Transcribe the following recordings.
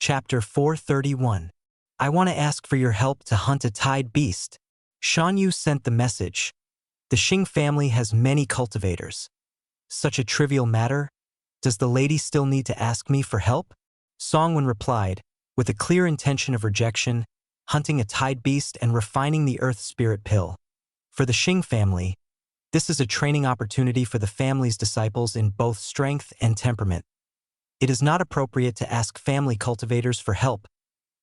Chapter 431. I want to ask for your help to hunt a tide beast. Shan Yu sent the message. The Xing family has many cultivators. Such a trivial matter? Does the lady still need to ask me for help? Songwen replied, with a clear intention of rejection, hunting a tide beast and refining the earth spirit pill. For the Xing family, this is a training opportunity for the family's disciples in both strength and temperament. It is not appropriate to ask family cultivators for help.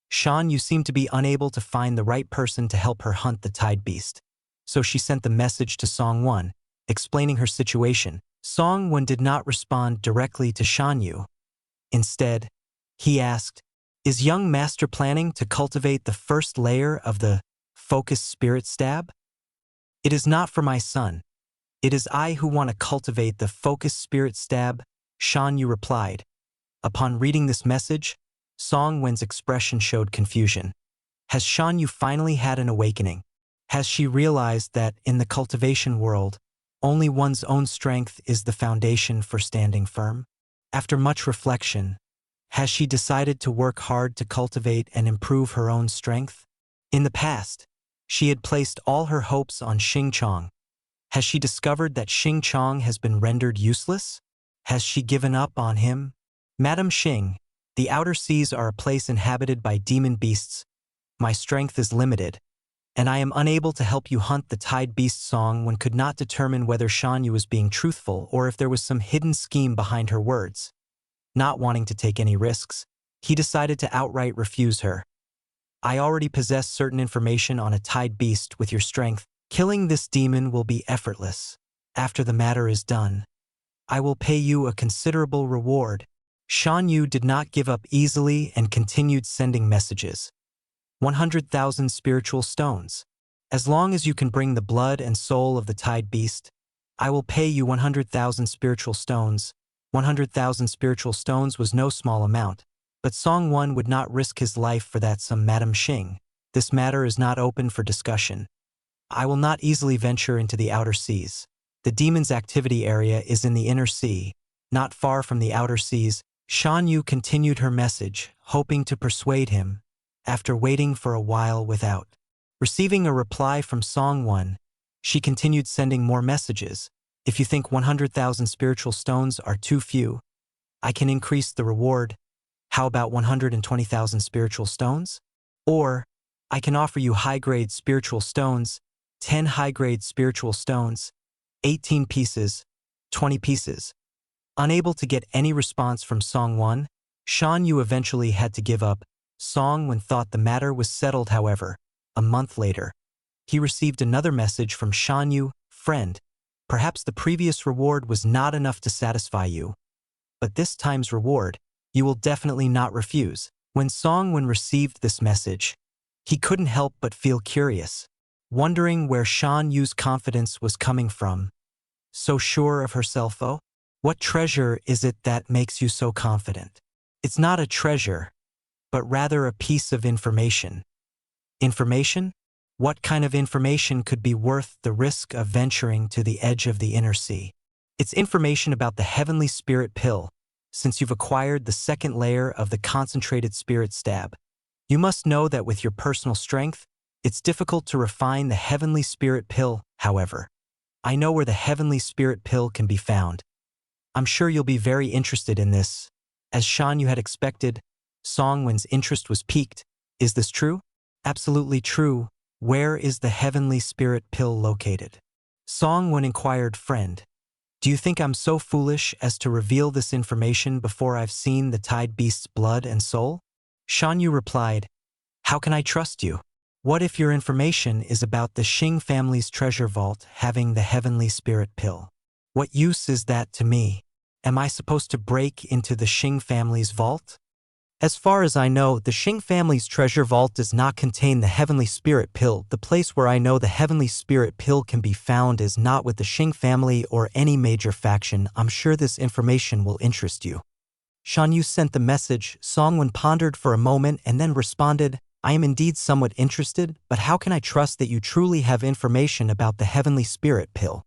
Shan Yu seemed to be unable to find the right person to help her hunt the tide beast. So she sent the message to Songwen, explaining her situation. Songwen did not respond directly to Shan Yu. Instead, he asked, "Is young master planning to cultivate the first layer of the focus spirit stab?" "It is not for my son. It is I who want to cultivate the focus spirit stab," Shan Yu replied. Upon reading this message, Songwen's expression showed confusion. Has Shan Yu finally had an awakening? Has she realized that in the cultivation world, only one's own strength is the foundation for standing firm? After much reflection, has she decided to work hard to cultivate and improve her own strength? In the past, she had placed all her hopes on Xing Chong. Has she discovered that Xing Chong has been rendered useless? Has she given up on him? Madam Xing, the outer seas are a place inhabited by demon beasts. My strength is limited, and I am unable to help you hunt the tide beast. Songwen could not determine whether Shan Yu was being truthful or if there was some hidden scheme behind her words. Not wanting to take any risks, he decided to outright refuse her. I already possess certain information on a tide beast with your strength. Killing this demon will be effortless. After the matter is done, I will pay you a considerable reward. Shan Yu did not give up easily and continued sending messages. 100,000 spiritual stones. As long as you can bring the blood and soul of the tide beast, I will pay you 100,000 spiritual stones. 100,000 spiritual stones was no small amount, but Songwen would not risk his life for that sum. Madam Xing, this matter is not open for discussion. I will not easily venture into the outer seas. The demon's activity area is in the inner sea, not far from the outer seas. Shan Yu continued her message, hoping to persuade him, after waiting for a while without receiving a reply from Songwen. She continued sending more messages. If you think 100,000 spiritual stones are too few, I can increase the reward. How about 120,000 spiritual stones? Or, I can offer you high-grade spiritual stones, 10 high-grade spiritual stones, 18 pieces, 20 pieces. Unable to get any response from Songwen, Shan Yu eventually had to give up. Songwen thought the matter was settled. However, a month later, he received another message from Shan Yu. Friend, perhaps the previous reward was not enough to satisfy you, but this time's reward, you will definitely not refuse. When Songwen received this message, he couldn't help but feel curious, wondering where Shan Yu's confidence was coming from. So sure of herself, oh? What treasure is it that makes you so confident? It's not a treasure, but rather a piece of information. Information? What kind of information could be worth the risk of venturing to the edge of the inner sea? It's information about the heavenly spirit pill, since you've acquired the second layer of the concentrated spirit stab. You must know that with your personal strength, it's difficult to refine the heavenly spirit pill. However, I know where the heavenly spirit pill can be found. I'm sure you'll be very interested in this. As Shan Yu had expected, Songwen's interest was piqued. Is this true? Absolutely true. Where is the heavenly spirit pill located? Songwen inquired. Friend, do you think I'm so foolish as to reveal this information before I've seen the tide beast's blood and soul? Shan Yu replied, how can I trust you? What if your information is about the Xing family's treasure vault having the heavenly spirit pill? What use is that to me? Am I supposed to break into the Xing family's vault? As far as I know, the Xing family's treasure vault does not contain the heavenly spirit pill. The place where I know the heavenly spirit pill can be found is not with the Xing family or any major faction. I'm sure this information will interest you. Shan Yu sent the message. Songwen pondered for a moment and then responded, I am indeed somewhat interested, but how can I trust that you truly have information about the heavenly spirit pill?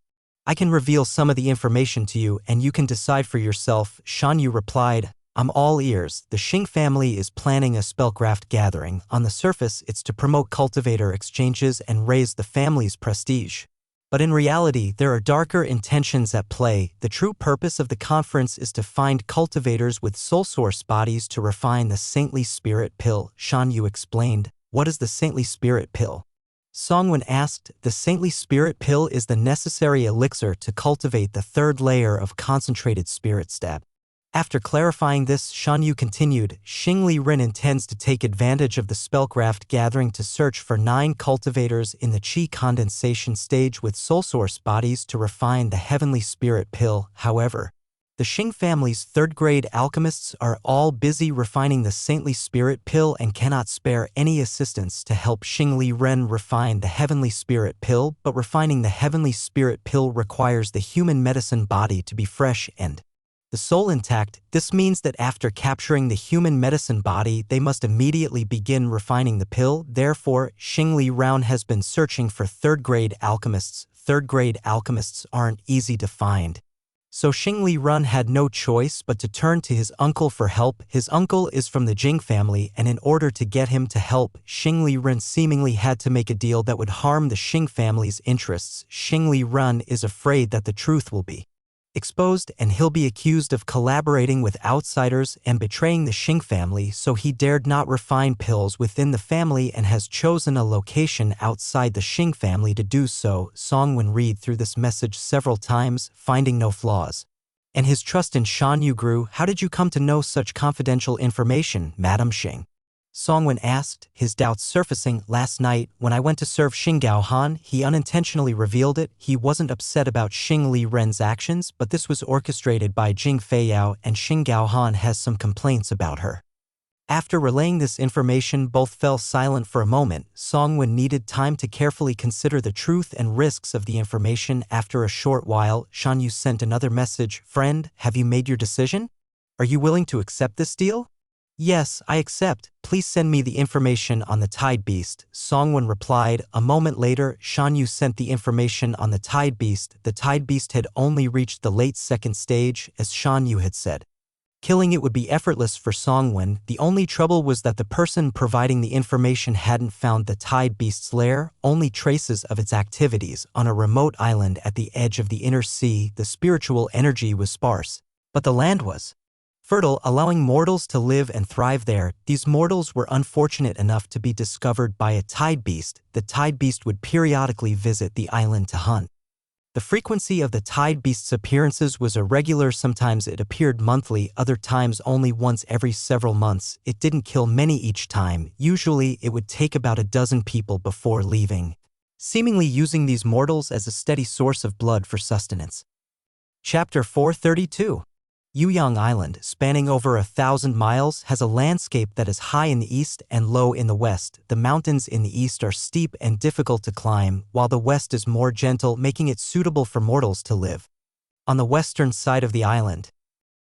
I can reveal some of the information to you and you can decide for yourself. Shan Yu replied, I'm all ears. The Xing family is planning a spellcraft gathering. On the surface, it's to promote cultivator exchanges and raise the family's prestige. But in reality, there are darker intentions at play. The true purpose of the conference is to find cultivators with soul source bodies to refine the saintly spirit pill. Shan Yu explained. What is the saintly spirit pill? Songwen asked. The saintly spirit pill is the necessary elixir to cultivate the third layer of concentrated spirit stab. After clarifying this, Shan Yu continued, Xing Li Ren intends to take advantage of the spellcraft gathering to search for 9 cultivators in the Qi condensation stage with soul source bodies to refine the heavenly spirit pill. However, the Xing family's third-grade alchemists are all busy refining the saintly spirit pill and cannot spare any assistance to help Xing Li Ren refine the heavenly spirit pill, but refining the heavenly spirit pill requires the human medicine body to be fresh and the soul intact. This means that after capturing the human medicine body, they must immediately begin refining the pill. Therefore, Xing Li Ren has been searching for third-grade alchemists. Third-grade alchemists aren't easy to find. So Xing Li Ren had no choice but to turn to his uncle for help. His uncle is from the Jing family, and in order to get him to help, Xing Li Ren seemingly had to make a deal that would harm the Xing family's interests. Xing Li Ren is afraid that the truth will be exposed and he'll be accused of collaborating with outsiders and betraying the Xing family, so he dared not refine pills within the family and has chosen a location outside the Xing family to do so. Songwen read through this message several times, finding no flaws. And his trust in Shan Yu grew. How did you come to know such confidential information, Madam Xing? Songwen asked, his doubts surfacing. Last night, when I went to serve Xing Gaohan, he unintentionally revealed it. He wasn't upset about Xing Li Ren's actions, but this was orchestrated by Jing Feiyao, and Xing Gaohan has some complaints about her. After relaying this information, both fell silent for a moment. Songwen needed time to carefully consider the truth and risks of the information. After a short while, Shan Yu sent another message. Friend, have you made your decision? Are you willing to accept this deal? Yes, I accept. Please send me the information on the Tide Beast. Songwen replied. A moment later, Shan Yu sent the information on the Tide Beast. The Tide Beast had only reached the late second stage, as Shan Yu had said. Killing it would be effortless for Songwen. The only trouble was that the person providing the information hadn't found the Tide Beast's lair, only traces of its activities on a remote island at the edge of the inner sea. The spiritual energy was sparse, but the land was fertile, allowing mortals to live and thrive there. These mortals were unfortunate enough to be discovered by a Tide Beast. The Tide Beast would periodically visit the island to hunt. The frequency of the Tide Beast's appearances was irregular. Sometimes it appeared monthly, other times only once every several months. It didn't kill many each time. Usually, it would take about a dozen people before leaving, seemingly using these mortals as a steady source of blood for sustenance. Chapter 432. Yuyang Island, spanning over 1,000 miles, has a landscape that is high in the east and low in the west. The mountains in the east are steep and difficult to climb, while the west is more gentle, making it suitable for mortals to live. On the western side of the island,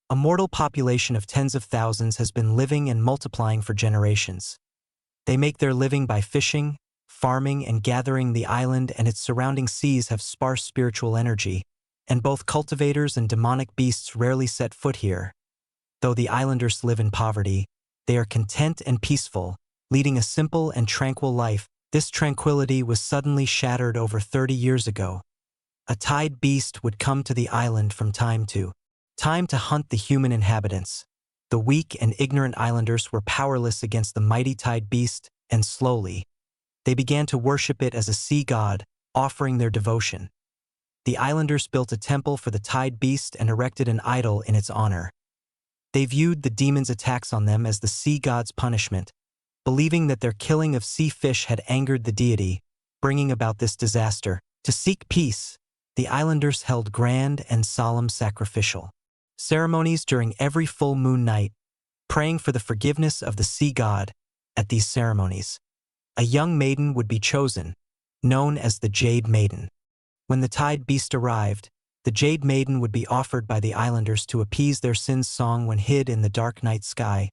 a mortal population of tens of thousands has been living and multiplying for generations. They make their living by fishing, farming, and gathering. The island and its surrounding seas have sparse spiritual energy, and both cultivators and demonic beasts rarely set foot here. Though the islanders live in poverty, they are content and peaceful, leading a simple and tranquil life. This tranquility was suddenly shattered over 30 years ago. A Tide Beast would come to the island from time to time to hunt the human inhabitants. The weak and ignorant islanders were powerless against the mighty Tide Beast, and slowly, they began to worship it as a sea god, offering their devotion. The islanders built a temple for the Tide Beast and erected an idol in its honor. They viewed the demon's attacks on them as the sea god's punishment, believing that their killing of sea fish had angered the deity, bringing about this disaster. To seek peace, the islanders held grand and solemn sacrificial ceremonies during every full moon night, praying for the forgiveness of the sea god. At these ceremonies, a young maiden would be chosen, known as the Jade Maiden. When the Tide Beast arrived, the Jade Maiden would be offered by the islanders to appease their sins. Song when hid in the dark night sky,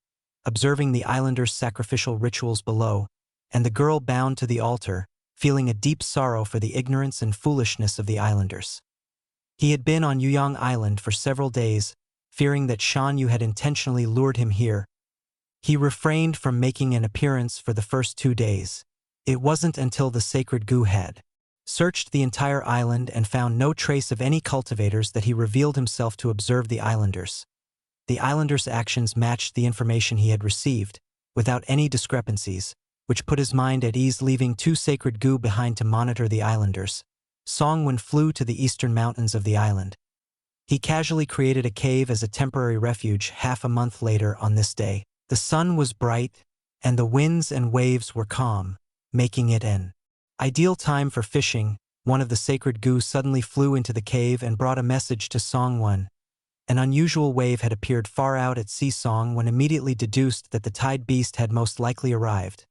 observing the islanders' sacrificial rituals below, and the girl bound to the altar, feeling a deep sorrow for the ignorance and foolishness of the islanders. He had been on Yuyang Island for several days, fearing that Shan Yu had intentionally lured him here. He refrained from making an appearance for the first 2 days. It wasn't until the sacred goo had searched the entire island and found no trace of any cultivators that he revealed himself to observe the islanders. The islanders' actions matched the information he had received, without any discrepancies, which put his mind at ease, leaving 2 sacred goo behind to monitor the islanders. Songwon flew to the eastern mountains of the island. He casually created a cave as a temporary refuge half a month later on this day. The sun was bright, and the winds and waves were calm, making it an ideal time for fishing. One of the sacred goo suddenly flew into the cave and brought a message to Songwon. An unusual wave had appeared far out at sea. Songwon immediately deduced that the tide beast had most likely arrived.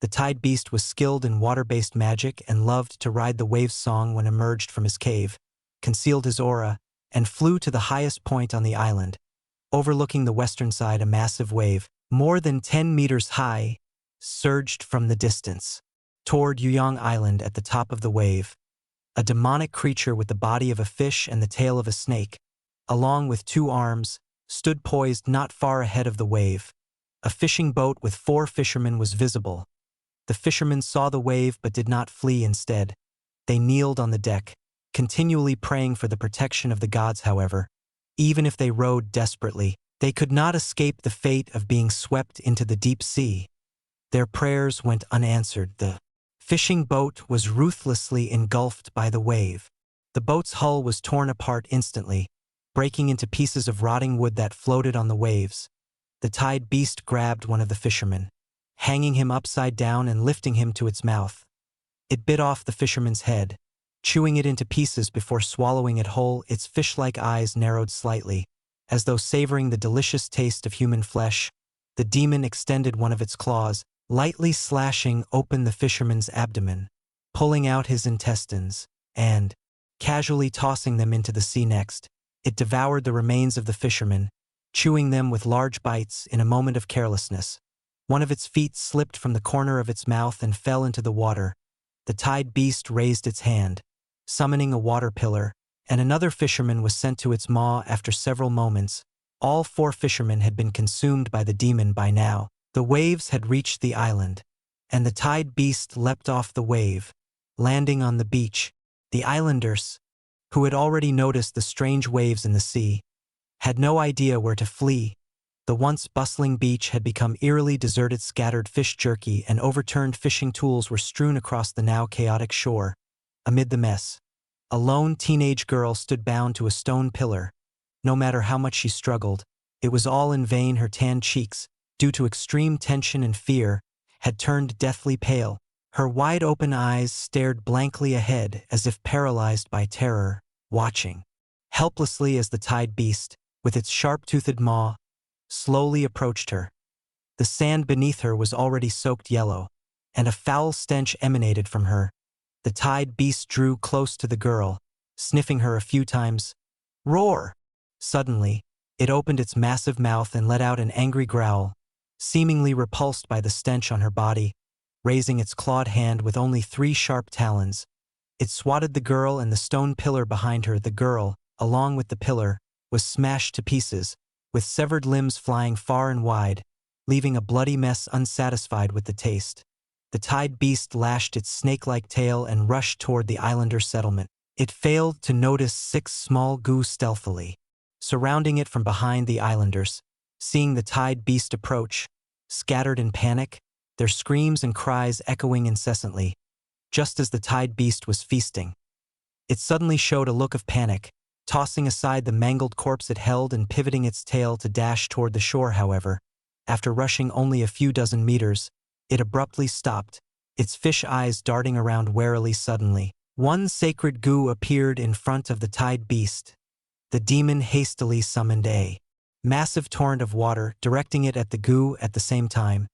The tide beast was skilled in water-based magic and loved to ride the waves. Songwon emerged from his cave, concealed his aura, and flew to the highest point on the island. Overlooking the western side, a massive wave, more than 10 meters high, surged from the distance toward Yuyang Island. At the top of the wave, a demonic creature with the body of a fish and the tail of a snake, along with 2 arms, stood poised not far ahead of the wave. A fishing boat with 4 fishermen was visible. The fishermen saw the wave but did not flee. Instead, they kneeled on the deck, continually praying for the protection of the gods. However, even if they rowed desperately, they could not escape the fate of being swept into the deep sea. Their prayers went unanswered. The fishing boat was ruthlessly engulfed by the wave. The boat's hull was torn apart instantly, breaking into pieces of rotting wood that floated on the waves. The tide beast grabbed one of the fishermen, hanging him upside down and lifting him to its mouth. It bit off the fisherman's head, chewing it into pieces before swallowing it whole. Its fish-like eyes narrowed slightly, as though savoring the delicious taste of human flesh. The demon extended one of its claws, lightly slashing open the fisherman's abdomen, pulling out his intestines, and, casually tossing them into the sea. Next, it devoured the remains of the fisherman, chewing them with large bites. In a moment of carelessness, one of its feet slipped from the corner of its mouth and fell into the water. The tide beast raised its hand, summoning a water pillar, and another fisherman was sent to its maw. After several moments, all 4 fishermen had been consumed by the demon. By now, the waves had reached the island, and the tide beast leapt off the wave, landing on the beach. The islanders, who had already noticed the strange waves in the sea, had no idea where to flee. The once bustling beach had become eerily deserted. Scattered fish jerky and overturned fishing tools were strewn across the now chaotic shore. Amid the mess, a lone teenage girl stood bound to a stone pillar. No matter how much she struggled, it was all in vain. Her tanned cheeks, due to extreme tension and fear, had turned deathly pale. Her wide-open eyes stared blankly ahead as if paralyzed by terror, watching helplessly as the tide beast, with its sharp-toothed maw, slowly approached her. The sand beneath her was already soaked yellow, and a foul stench emanated from her. The tide beast drew close to the girl, sniffing her a few times. Roar! Suddenly, it opened its massive mouth and let out an angry growl, seemingly repulsed by the stench on her body. Raising its clawed hand with only 3 sharp talons, it swatted the girl and the stone pillar behind her. The girl, along with the pillar, was smashed to pieces, with severed limbs flying far and wide, leaving a bloody mess. Unsatisfied with the taste, the tide beast lashed its snake-like tail and rushed toward the islander settlement. It failed to notice 6 small goo stealthily surrounding it from behind. The islanders, seeing the tide beast approach, scattered in panic, their screams and cries echoing incessantly. Just as the tide beast was feasting, it suddenly showed a look of panic, tossing aside the mangled corpse it held and pivoting its tail to dash toward the shore. However, after rushing only a few dozen meters, it abruptly stopped, its fish eyes darting around warily. Suddenly, one sacred goo appeared in front of the tide beast. The demon hastily summoned a massive torrent of water, directing it at the goo. At the same time,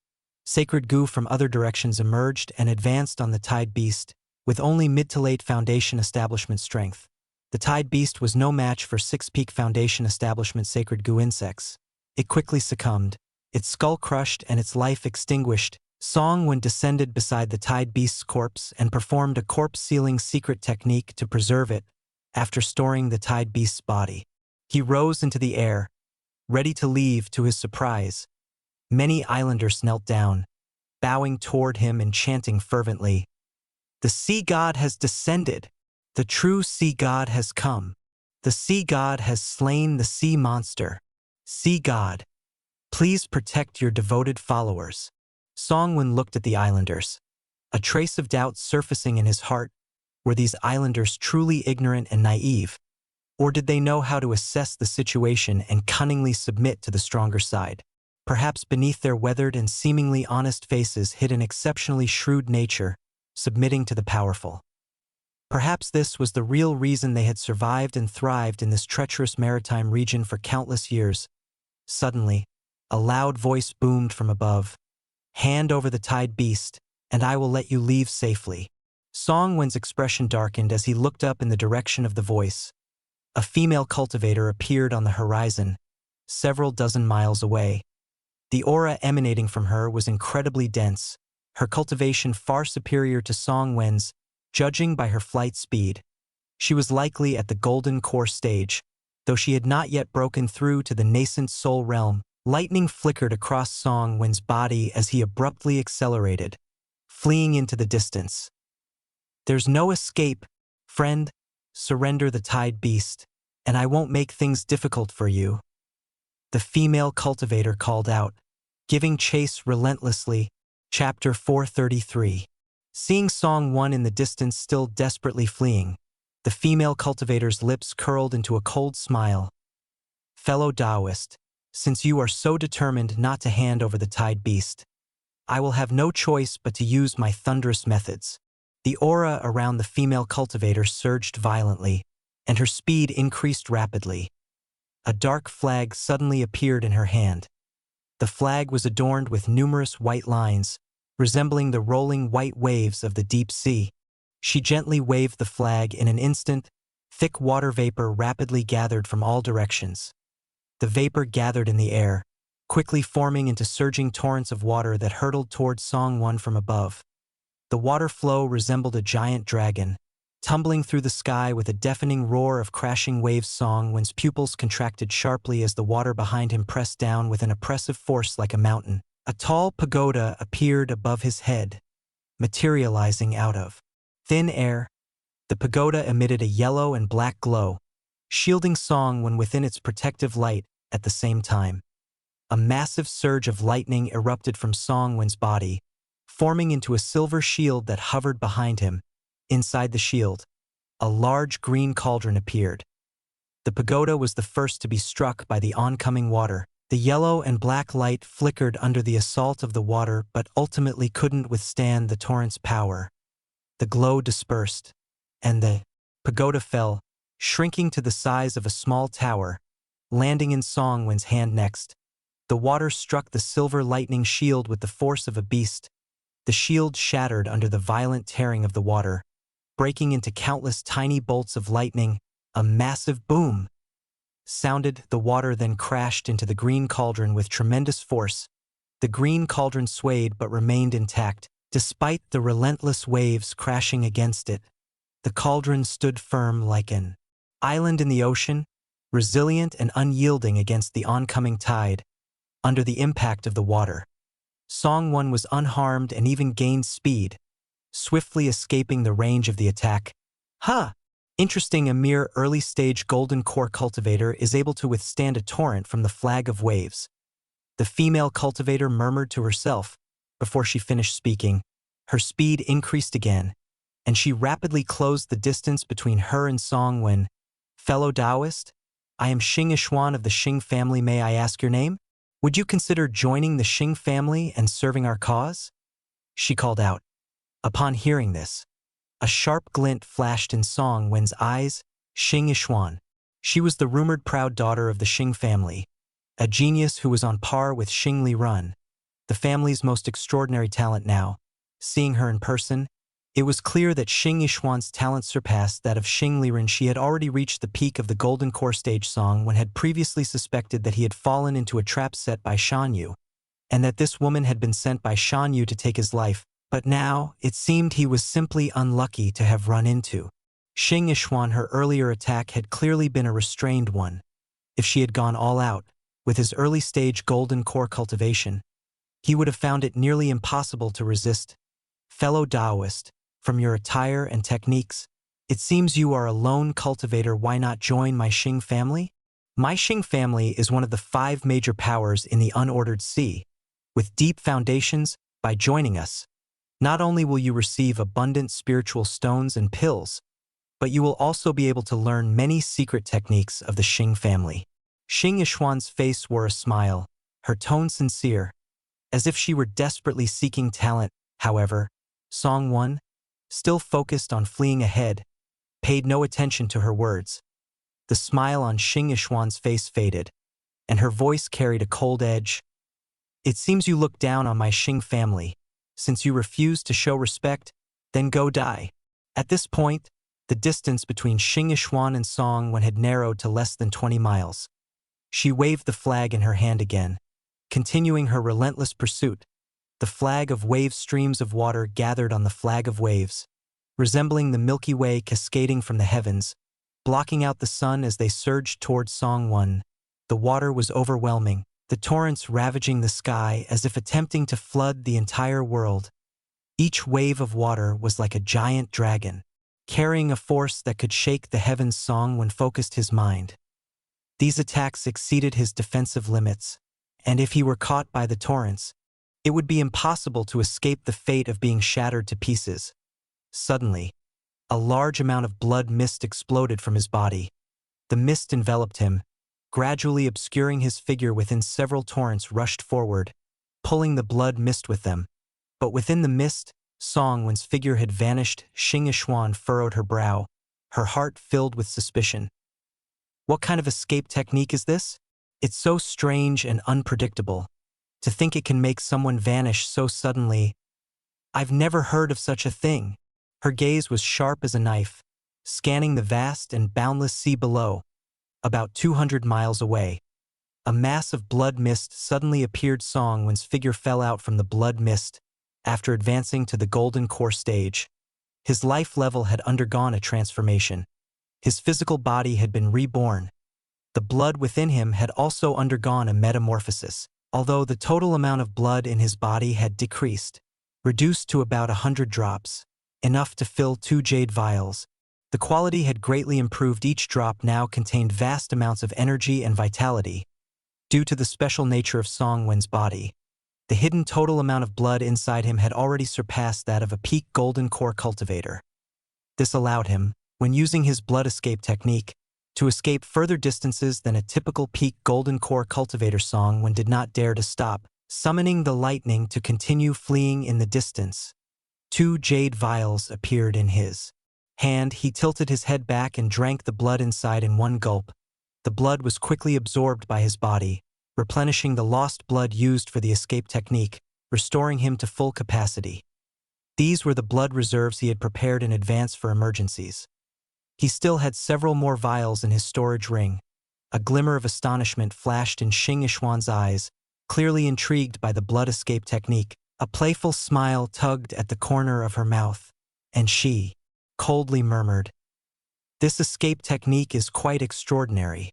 sacred goo from other directions emerged and advanced on the tide beast, with only mid to late Foundation Establishment strength. The tide beast was no match for 6-peak Foundation Establishment sacred goo insects. It quickly succumbed, its skull crushed and its life extinguished. Songwon descended beside the tide beast's corpse and performed a corpse-sealing secret technique to preserve it. After storing the tide beast's body, he rose into the air, Ready to leave, to his surprise, many islanders knelt down, bowing toward him and chanting fervently, "The sea god has descended! The true sea god has come! The sea god has slain the sea monster! Sea god, please protect your devoted followers." Songwon looked at the islanders, a trace of doubt surfacing in his heart. Were these islanders truly ignorant and naive? Or did they know how to assess the situation and cunningly submit to the stronger side? Perhaps beneath their weathered and seemingly honest faces hid an exceptionally shrewd nature, submitting to the powerful. Perhaps this was the real reason they had survived and thrived in this treacherous maritime region for countless years. Suddenly, a loud voice boomed from above. "Hand over the tide beast, and I will let you leave safely." Songwon's expression darkened as he looked up in the direction of the voice. A female cultivator appeared on the horizon, several dozen miles away. The aura emanating from her was incredibly dense, her cultivation far superior to Songwen's, judging by her flight speed. She was likely at the golden core stage, though she had not yet broken through to the nascent soul realm. Lightning flickered across Songwen's body as he abruptly accelerated, fleeing into the distance. "There's no escape, friend. Surrender the tide beast, and I won't make things difficult for you," the female cultivator called out, giving chase relentlessly. Chapter 433. Seeing Songwon in the distance still desperately fleeing, the female cultivator's lips curled into a cold smile. "Fellow Taoist, since you are so determined not to hand over the tide beast, I will have no choice but to use my thunderous methods." The aura around the female cultivator surged violently, and her speed increased rapidly. A dark flag suddenly appeared in her hand. The flag was adorned with numerous white lines, resembling the rolling white waves of the deep sea. She gently waved the flag in an instant. Thick water vapor rapidly gathered from all directions. The vapor gathered in the air, quickly forming into surging torrents of water that hurtled toward Songwon from above. The water flow resembled a giant dragon, tumbling through the sky with a deafening roar of crashing waves. Songwon's pupils contracted sharply as the water behind him pressed down with an oppressive force like a mountain. A tall pagoda appeared above his head, materializing out of thin air. The pagoda emitted a yellow and black glow, shielding Songwon within its protective light. At the same time, a massive surge of lightning erupted from Songwon's body, forming into a silver shield that hovered behind him. Inside the shield, a large green cauldron appeared. The pagoda was the first to be struck by the oncoming water. The yellow and black light flickered under the assault of the water but ultimately couldn't withstand the torrent's power. The glow dispersed, and the pagoda fell, shrinking to the size of a small tower, landing in Songwon's hand next. The water struck the silver lightning shield with the force of a beast. The shield shattered under the violent tearing of the water, breaking into countless tiny bolts of lightning. A massive boom sounded. The water then crashed into the green cauldron with tremendous force. The green cauldron swayed but remained intact, despite the relentless waves crashing against it. The cauldron stood firm like an island in the ocean, resilient and unyielding against the oncoming tide. Under the impact of the water, Songwon was unharmed and even gained speed, swiftly escaping the range of the attack. Interesting, a mere early-stage golden core cultivator is able to withstand a torrent from the flag of waves. The female cultivator murmured to herself. Before she finished speaking, her speed increased again, and she rapidly closed the distance between her and Songwon. "Fellow Taoist, I am Xing Yishuan of the Xing family. May I ask your name? Would you consider joining the Xing family and serving our cause?" she called out. Upon hearing this, a sharp glint flashed in Songwon's eyes. Xing Yishuan. She was the rumored proud daughter of the Xing family, a genius who was on par with Xing Lirun, the family's most extraordinary talent. Now, seeing her in person, it was clear that Xing Yishuan's talent surpassed that of Xing Lirun. She had already reached the peak of the golden core stage. Songwon had previously suspected that he had fallen into a trap set by Shan Yu, and that this woman had been sent by Shan Yu to take his life. But now, it seemed he was simply unlucky to have run into Xing Yishuan. Her earlier attack had clearly been a restrained one. If she had gone all out, With his early-stage golden core cultivation, he would have found it nearly impossible to resist. Fellow Taoist, from your attire and techniques, it seems you are a lone cultivator. Why not join my Xing family? My Xing family is one of the 5 major powers in the unordered sea. With deep foundations, by joining us, not only will you receive abundant spiritual stones and pills, but you will also be able to learn many secret techniques of the Xing family. Xing Yishuan's face wore a smile, her tone sincere, as if she were desperately seeking talent. However, Song 1, still focused on fleeing ahead, paid no attention to her words. The smile on Xing Yishuan's face faded, and her voice carried a cold edge. It seems you look down on my Xing family. Since you refuse to show respect, then go die. At this point, the distance between Xing Yishuan and Song 1 had narrowed to less than 20 miles. She waved the flag in her hand again, continuing her relentless pursuit. The flag of wave streams of water gathered on the flag of waves, resembling the Milky Way cascading from the heavens, blocking out the sun as they surged toward Song 1. The water was overwhelming, the torrents ravaging the sky as if attempting to flood the entire world. Each wave of water was like a giant dragon, carrying a force that could shake the heavens. Song 1 focused his mind. These attacks exceeded his defensive limits, and if he were caught by the torrents, it would be impossible to escape the fate of being shattered to pieces. Suddenly, a large amount of blood mist exploded from his body. The mist enveloped him, gradually obscuring his figure. Within several torrents rushed forward, pulling the blood mist with them. But within the mist, Song 1's figure had vanished. Xing Yishuan furrowed her brow, her heart filled with suspicion. What kind of escape technique is this? It's so strange and unpredictable. To think it can make someone vanish so suddenly. I've never heard of such a thing. Her gaze was sharp as a knife, scanning the vast and boundless sea below. About 200 miles away, a mass of blood mist suddenly appeared. Song 1's figure fell out from the blood mist after advancing to the golden core stage. His life level had undergone a transformation. His physical body had been reborn. The blood within him had also undergone a metamorphosis, although the total amount of blood in his body had decreased, reduced to about 100 drops, enough to fill 2 jade vials. The quality had greatly improved. Each drop now contained vast amounts of energy and vitality. Due to the special nature of Song 1's body, the hidden total amount of blood inside him had already surpassed that of a peak golden core cultivator. This allowed him, when using his blood escape technique, to escape further distances than a typical peak golden core cultivator. Song 1 did not dare to stop, summoning the lightning to continue fleeing in the distance. 2 jade vials appeared in his hand. He tilted his head back and drank the blood inside in one gulp. The blood was quickly absorbed by his body, replenishing the lost blood used for the escape technique, restoring him to full capacity. These were the blood reserves he had prepared in advance for emergencies. He still had several more vials in his storage ring. A glimmer of astonishment flashed in Xing Yishuan's eyes, clearly intrigued by the blood escape technique. A playful smile tugged at the corner of her mouth, and she coldly murmured, "This escape technique is quite extraordinary.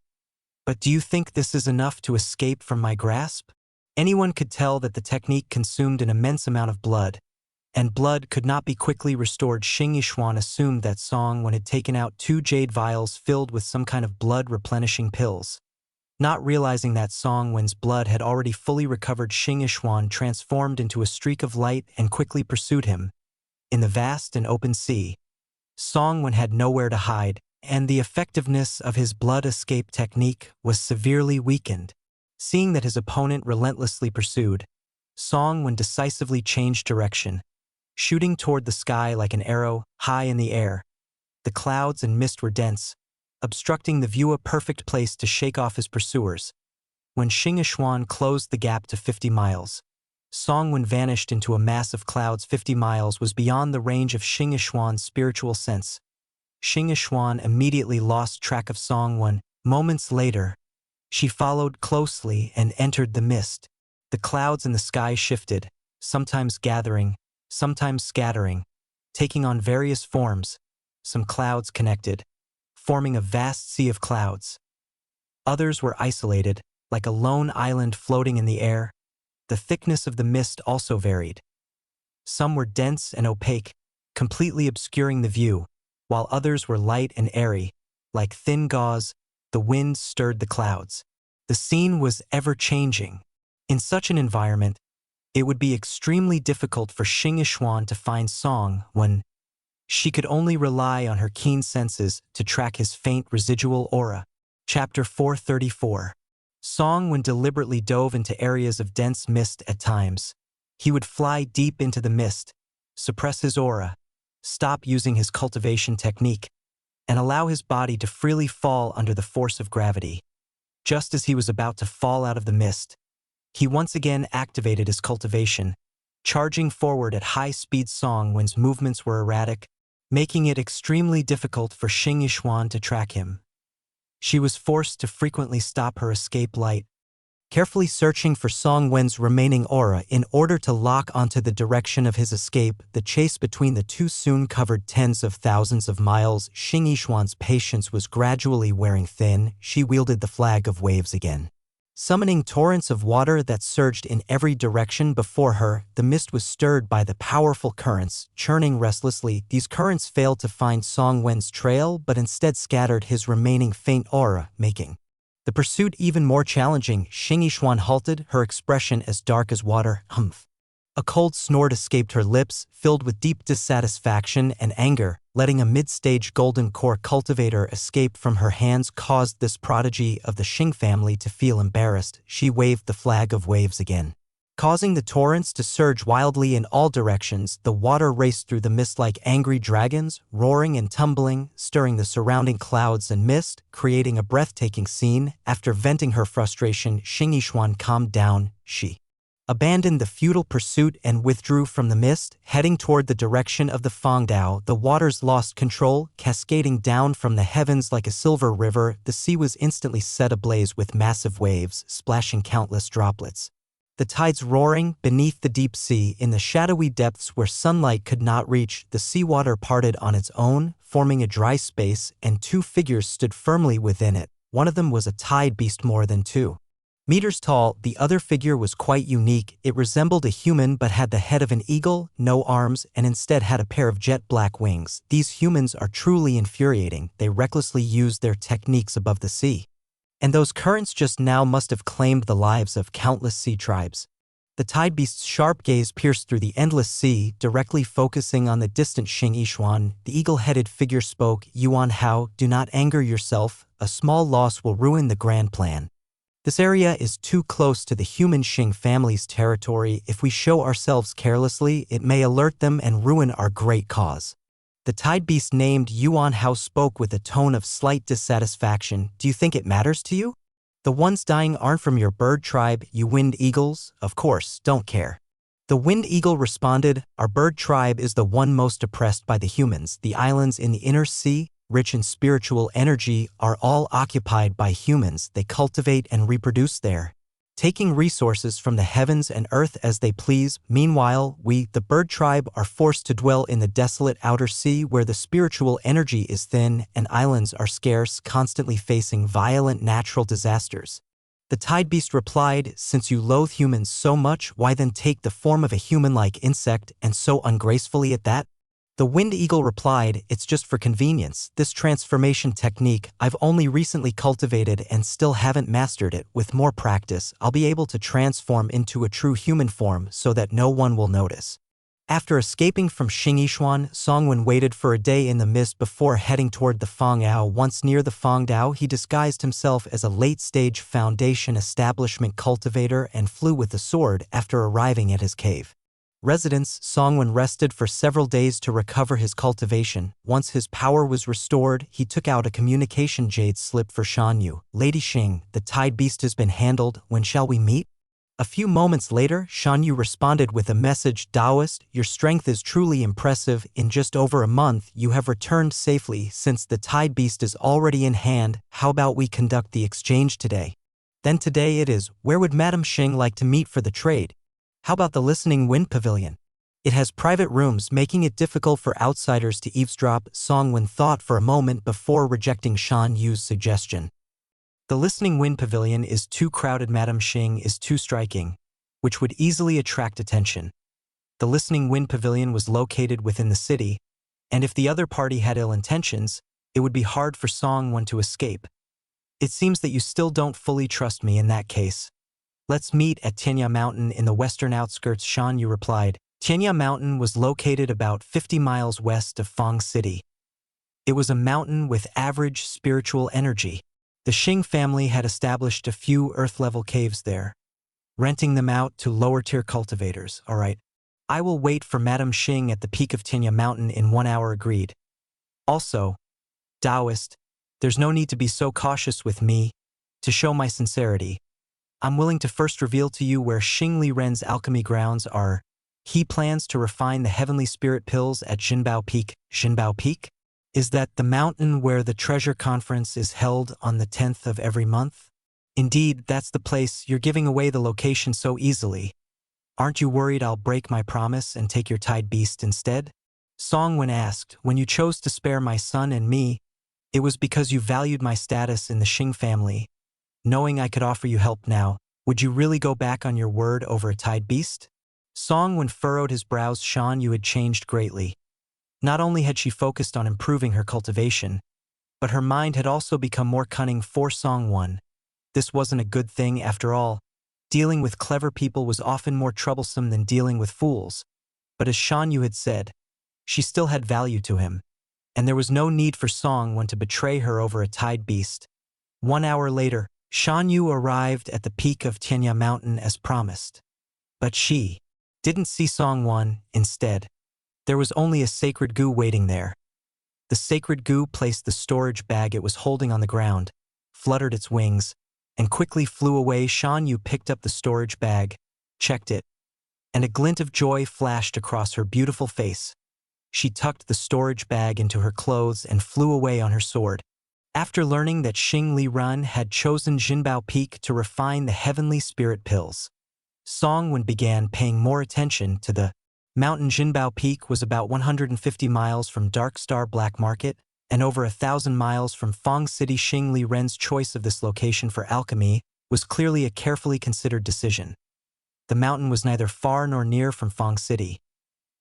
But do you think this is enough to escape from my grasp?" Anyone could tell that the technique consumed an immense amount of blood, and blood could not be quickly restored. Xing Yishuan assumed that Song 1 had taken out 2 jade vials filled with some kind of blood-replenishing pills. Not realizing that Song 1's blood had already fully recovered, Xing Yishuan transformed into a streak of light and quickly pursued him. In the vast and open sea, Song 1 had nowhere to hide, and the effectiveness of his blood escape technique was severely weakened. Seeing that his opponent relentlessly pursued, Song 1 decisively changed direction, shooting toward the sky like an arrow, high in the air. The clouds and mist were dense, obstructing the view, a perfect place to shake off his pursuers. When Xing Yishuan closed the gap to 50 miles, Song 1 vanished into a mass of clouds. 50 miles was beyond the range of Xing Yishuan's spiritual sense. Xing Yishuan immediately lost track of Song 1. Moments later, she followed closely and entered the mist. The clouds in the sky shifted, sometimes gathering, sometimes scattering, taking on various forms. Some clouds connected, forming a vast sea of clouds. Others were isolated, like a lone island floating in the air. The thickness of the mist also varied. Some were dense and opaque, completely obscuring the view, while others were light and airy, like thin gauze. The wind stirred the clouds. The scene was ever-changing. In such an environment, it would be extremely difficult for Xing Yishuan to find Song when she could only rely on her keen senses to track his faint residual aura. Chapter 434. Song Wen deliberately dove into areas of dense mist at times. He would fly deep into the mist, suppress his aura, stop using his cultivation technique, and allow his body to freely fall under the force of gravity. Just as he was about to fall out of the mist, he once again activated his cultivation, charging forward at high speed. Song Wen's movements were erratic, making it extremely difficult for Xing Yishuan to track him. She was forced to frequently stop her escape light, carefully searching for Song Wen's remaining aura in order to lock onto the direction of his escape. The chase between the two soon covered tens of thousands of miles. Xing Yishuan's patience was gradually wearing thin. She wielded the flag of waves again, summoning torrents of water that surged in every direction before her. The mist was stirred by the powerful currents, churning restlessly. These currents failed to find Song Wen's trail but instead scattered his remaining faint aura, making the pursuit even more challenging. Xing Yishuan halted, her expression as dark as water. Humph. A cold snort escaped her lips, filled with deep dissatisfaction and anger. Letting a mid-stage golden core cultivator escape from her hands caused this prodigy of the Xing family to feel embarrassed. She waved the flag of waves again, causing the torrents to surge wildly in all directions. The water raced through the mist like angry dragons, roaring and tumbling, stirring the surrounding clouds and mist, creating a breathtaking scene. After venting her frustration, Xing Yishuan calmed down. She abandoned the futile pursuit and withdrew from the mist, heading toward the direction of the Fangdao. The waters lost control, cascading down from the heavens like a silver river. The sea was instantly set ablaze with massive waves, splashing countless droplets. The tides roaring beneath the deep sea in the shadowy depths where sunlight could not reach. The seawater parted on its own, forming a dry space, and two figures stood firmly within it. One of them was a tide beast more than 2 meters tall. The other figure was quite unique. It resembled a human but had the head of an eagle, no arms, and instead had a pair of jet black wings. These humans are truly infuriating. They recklessly used their techniques above the sea, and those currents just now must have claimed the lives of countless sea tribes. The tide beast's sharp gaze pierced through the endless sea, directly focusing on the distant Xing Yishuan. The eagle-headed figure spoke. Yuan Hao, do not anger yourself. A small loss will ruin the grand plan. This area is too close to the human Xing family's territory. If we show ourselves carelessly, it may alert them and ruin our great cause. The tide beast named Yuan Hao spoke with a tone of slight dissatisfaction. Do you think it matters to you? The ones dying aren't from your bird tribe, you wind eagles. Of course, don't care. The wind eagle responded, our bird tribe is the one most oppressed by the humans. The islands in the inner sea, rich in spiritual energy, are all occupied by humans. They cultivate and reproduce there, taking resources from the heavens and earth as they please. Meanwhile, we, the bird tribe, are forced to dwell in the desolate outer sea where the spiritual energy is thin and islands are scarce, constantly facing violent natural disasters. The tide beast replied, since you loathe humans so much, why then take the form of a human-like insect, and so ungracefully at that? The wind eagle replied, it's just for convenience. This transformation technique I've only recently cultivated and still haven't mastered it. With more practice, I'll be able to transform into a true human form so that no one will notice. After escaping from Xing Yishuan, Song Wen waited for a day in the mist before heading toward the Fangdao. Once near the Fangdao, he disguised himself as a late-stage Foundation establishment cultivator and flew with a sword. After arriving at his cave residence, Song Wen rested for several days to recover his cultivation. Once his power was restored, he took out a communication jade slip for Shan Yu. Lady Xing, the tide beast has been handled. When shall we meet? A few moments later, Shan Yu responded with a message. Taoist, your strength is truly impressive. In just over a month, you have returned safely. Since the tide beast is already in hand, how about we conduct the exchange today? Then today it is. Where would Madame Xing like to meet for the trade? How about the Listening Wind Pavilion? It has private rooms, making it difficult for outsiders to eavesdrop. Song Wen thought for a moment before rejecting Shan Yu's suggestion. The Listening Wind Pavilion is too crowded. Madame Xing is too striking, which would easily attract attention. The Listening Wind Pavilion was located within the city, and if the other party had ill intentions, it would be hard for Song Wen to escape. It seems that you still don't fully trust me in that case. Let's meet at Tianya Mountain in the western outskirts. Shan Yu replied. Tianya Mountain was located about 50 miles west of Fang City. It was a mountain with average spiritual energy. The Xing family had established a few earth-level caves there, renting them out to lower-tier cultivators. All right. I will wait for Madame Xing at the peak of Tianya Mountain in 1 hour. Agreed. Also, Taoist, there's no need to be so cautious with me. To show my sincerity, I'm willing to first reveal to you where Xing Li Ren's alchemy grounds are. He plans to refine the heavenly spirit pills at Jinbao Peak. Jinbao Peak? Is that the mountain where the treasure conference is held on the 10th of every month? Indeed, that's the place. You're giving away the location so easily. Aren't you worried I'll break my promise and take your Tide Beast instead? Song Wen asked. When you chose to spare my son and me, it was because you valued my status in the Xing family. Knowing I could offer you help now, would you really go back on your word over a Tide Beast? Song Wen furrowed his brows. Shan Yu had changed greatly. Not only had she focused on improving her cultivation, but her mind had also become more cunning. For Song Wen, this wasn't a good thing after all. Dealing with clever people was often more troublesome than dealing with fools. But as Shan Yu had said, she still had value to him, and there was no need for Song Wen to betray her over a Tide Beast. 1 hour later, Shan Yu arrived at the peak of Tianya Mountain as promised. But she didn't see Song Wen. Instead, there was only a sacred goo waiting there. The sacred goo placed the storage bag it was holding on the ground, fluttered its wings, and quickly flew away. Shan Yu picked up the storage bag, checked it, and a glint of joy flashed across her beautiful face. She tucked the storage bag into her clothes and flew away on her sword. After learning that Xing Li Ren had chosen Jinbao Peak to refine the heavenly spirit pills, Song Wen began paying more attention to the mountain. Jinbao Peak was about 150 miles from Dark Star Black Market and over 1,000 miles from Fang City. Xing Li Ren's choice of this location for alchemy was clearly a carefully considered decision. The mountain was neither far nor near from Fang City.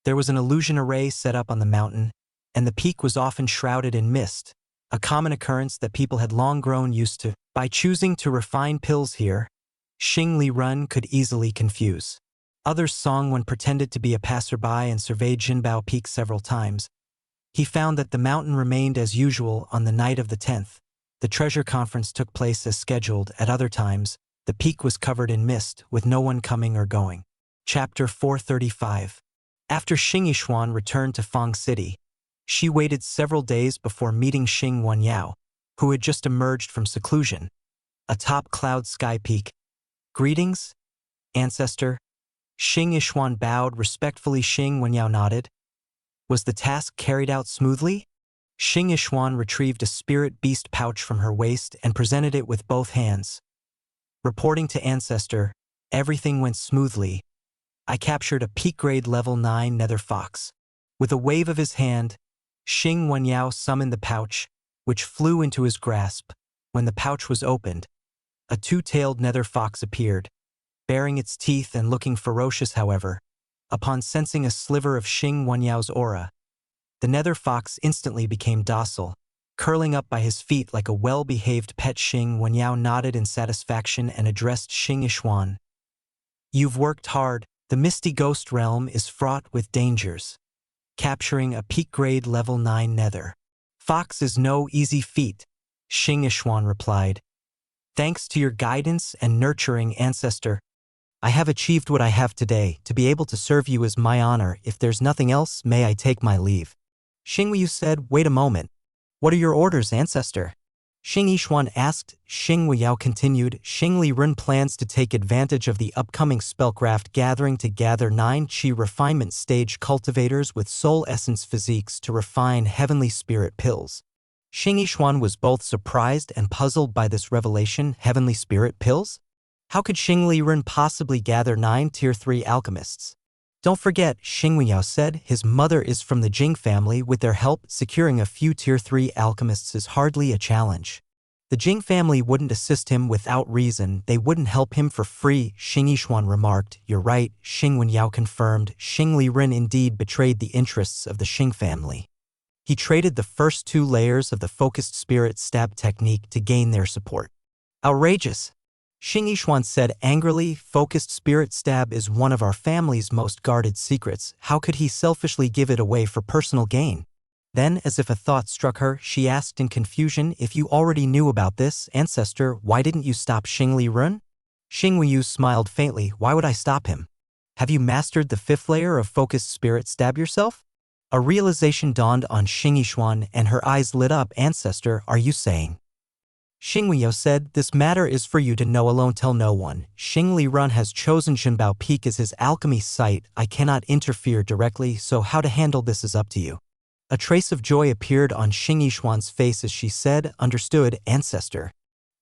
There was an illusion array set up on the mountain, and the peak was often shrouded in mist, a common occurrence that people had long grown used to. By choosing to refine pills here, Xing Li Ren could easily confuse others. Song Wen pretended to be a passerby and surveyed Jinbao Peak several times. He found that the mountain remained as usual on the night of the 10th. The treasure conference took place as scheduled. At other times, the peak was covered in mist, with no one coming or going. Chapter 435. After Xing Yishuan returned to Fang City, she waited several days before meeting Xing Wenyao, who had just emerged from seclusion atop Cloud Sky Peak. Greetings, ancestor. Xing Yishuan bowed respectfully. Xing Wenyao nodded. Was the task carried out smoothly? Xing Yishuan retrieved a spirit beast pouch from her waist and presented it with both hands. Reporting to ancestor, everything went smoothly. I captured a peak-grade level 9 nether fox. With a wave of his hand, Xing Wenyao summoned the pouch, which flew into his grasp. When the pouch was opened, a two-tailed nether fox appeared, baring its teeth and looking ferocious. However, upon sensing a sliver of Xing Wenyao's aura, the nether fox instantly became docile, curling up by his feet like a well-behaved pet. Xing Wenyao nodded in satisfaction and addressed Xing Yishuan. You've worked hard. The Misty Ghost Realm is fraught with dangers. Capturing a peak-grade level 9 nether fox is no easy feat, Xing Yishuan replied. Thanks to your guidance and nurturing, ancestor, I have achieved what I have today. To be able to serve you is my honor. If there's nothing else, may I take my leave? Xing Weyu said. Wait a moment. What are your orders, ancestor? Xing Yishuan asked. Xing Weiyao continued. Xing Li Ren plans to take advantage of the upcoming spellcraft gathering to gather 9 Qi refinement stage cultivators with soul essence physiques to refine heavenly spirit pills. Xing Yishuan was both surprised and puzzled by this revelation. Heavenly spirit pills? How could Xing Li Ren possibly gather 9 Tier 3 alchemists? Don't forget, Xing Weiyao said, his mother is from the Jing family. With their help, securing a few Tier 3 alchemists is hardly a challenge. The Jing family wouldn't assist him without reason, they wouldn't help him for free, Xing Yishuan remarked. You're right, Xing Wenyao confirmed. Xing Liren indeed betrayed the interests of the Xing family. He traded the first 2 layers of the focused spirit stab technique to gain their support. Outrageous! Xing Yishuan said angrily, focused spirit stab is one of our family's most guarded secrets. How could he selfishly give it away for personal gain? Then, as if a thought struck her, she asked in confusion, if you already knew about this, ancestor, why didn't you stop Xing Liren? Xing Weiyu smiled faintly, why would I stop him? Have you mastered the 5th layer of focused spirit stab yourself? A realization dawned on Xing Yishuan and her eyes lit up. Ancestor, are you saying? Xing Weiyu said, this matter is for you to know alone, tell no one. Xing Liren has chosen Jinbao Peak as his alchemy site. I cannot interfere directly, so how to handle this is up to you. A trace of joy appeared on Xing Yishuan's face as she said, understood, ancestor.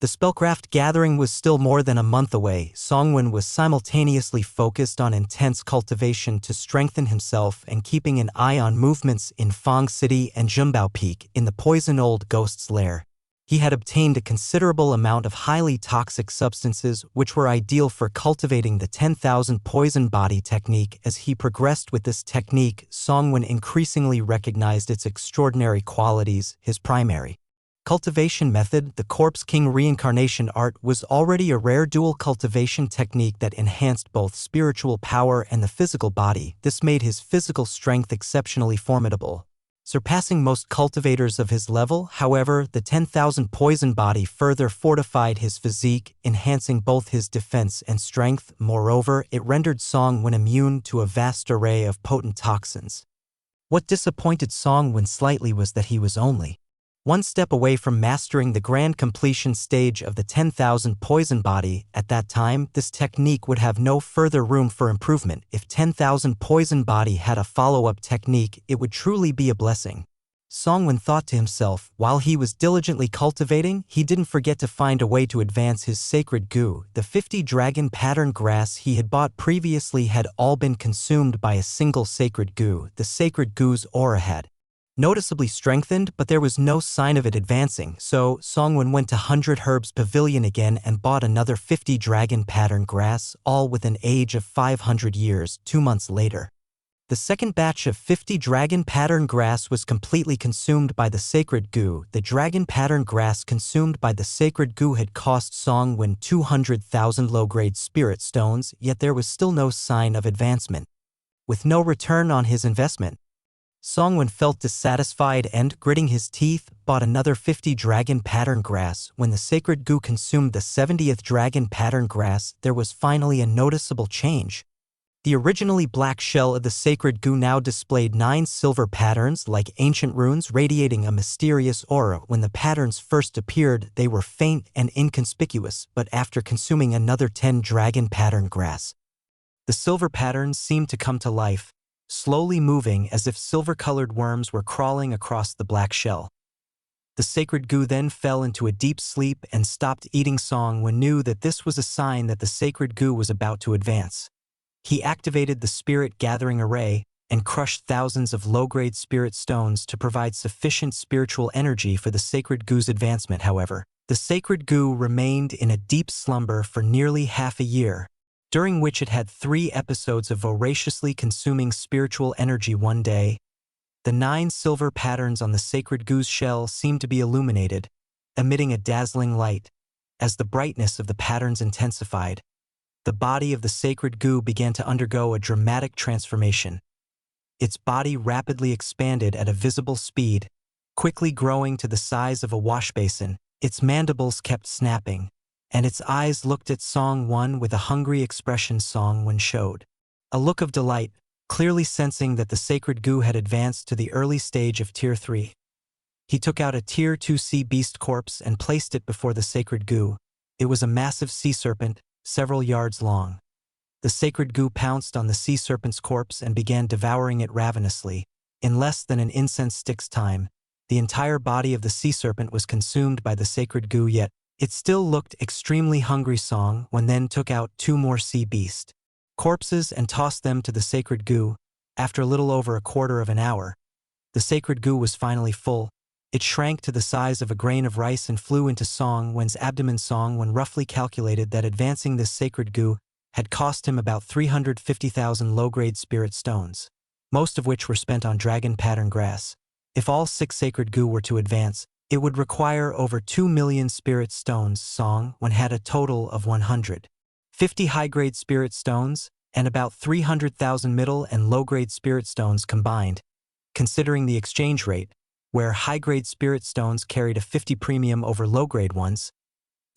The spellcraft gathering was still more than a month away. Songwen was simultaneously focused on intense cultivation to strengthen himself and keeping an eye on movements in Fang City and Jinbao Peak in the poison old ghost's lair. He had obtained a considerable amount of highly toxic substances which were ideal for cultivating the 10,000 poison body technique. As he progressed with this technique, Songwen increasingly recognized its extraordinary qualities. His primary cultivation method, the Corpse King reincarnation art, was already a rare dual cultivation technique that enhanced both spiritual power and the physical body. This made his physical strength exceptionally formidable, surpassing most cultivators of his level. However, the 10,000 poison body further fortified his physique, enhancing both his defense and strength. Moreover, it rendered Songwen immune to a vast array of potent toxins. What disappointed Songwen slightly was that he was only 1 step away from mastering the grand completion stage of the 10,000 poison body. At that time, this technique would have no further room for improvement. If 10,000 poison body had a follow-up technique, it would truly be a blessing. Songwen thought to himself. While he was diligently cultivating, he didn't forget to find a way to advance his sacred goo. The 50 dragon pattern grass he had bought previously had all been consumed by a single sacred goo. The sacred goo's aura had noticeably strengthened, but there was no sign of it advancing, so Songwen went to 100 Herbs Pavilion again and bought another 50 dragon pattern grass, all with an age of 500 years. 2 months later, the second batch of 50 dragon pattern grass was completely consumed by the sacred goo. The dragon pattern grass consumed by the sacred goo had cost Songwen 200,000 low-grade spirit stones, yet there was still no sign of advancement. With no return on his investment, Songwen felt dissatisfied and, gritting his teeth, bought another 50 dragon pattern grass. When the sacred goo consumed the 70th dragon pattern grass, there was finally a noticeable change. The originally black shell of the sacred goo now displayed 9 silver patterns like ancient runes radiating a mysterious aura. When the patterns first appeared, they were faint and inconspicuous, but after consuming another 10 dragon pattern grass, the silver patterns seemed to come to life, slowly moving as if silver-colored worms were crawling across the black shell. The sacred goo then fell into a deep sleep and stopped eating. Songwen knew that this was a sign that the sacred goo was about to advance. He activated the spirit gathering array and crushed thousands of low-grade spirit stones to provide sufficient spiritual energy for the sacred goo's advancement. However, the sacred goo remained in a deep slumber for nearly half a year, during which it had 3 episodes of voraciously consuming spiritual energy. One day, the 9 silver patterns on the sacred goo's shell seemed to be illuminated, emitting a dazzling light. As the brightness of the patterns intensified, the body of the sacred goo began to undergo a dramatic transformation. Its body rapidly expanded at a visible speed, quickly growing to the size of a wash basin. Its mandibles kept snapping, and its eyes looked at Songwen with a hungry expression. Songwen showed a look of delight, clearly sensing that the sacred goo had advanced to the early stage of Tier 3. He took out a Tier 2 sea beast corpse and placed it before the sacred goo. It was a massive sea serpent, several yards long. The sacred goo pounced on the sea serpent's corpse and began devouring it ravenously. In less than an incense stick's time, the entire body of the sea serpent was consumed by the sacred goo, yet it still looked extremely hungry. Songwen then took out 2 more sea beast corpses and tossed them to the sacred goo. After a little over a quarter of an hour, the sacred goo was finally full. It shrank to the size of a grain of rice and flew into Song Wen's abdomen. Song Wen roughly calculated that advancing this sacred goo had cost him about 350,000 low-grade spirit stones, most of which were spent on dragon pattern grass. If all 6 sacred goo were to advance, it would require over 2 million spirit stones. Song Wen had a total of 150 high-grade spirit stones and about 300,000 middle and low-grade spirit stones combined. Considering the exchange rate, where high-grade spirit stones carried a 50 premium over low-grade ones,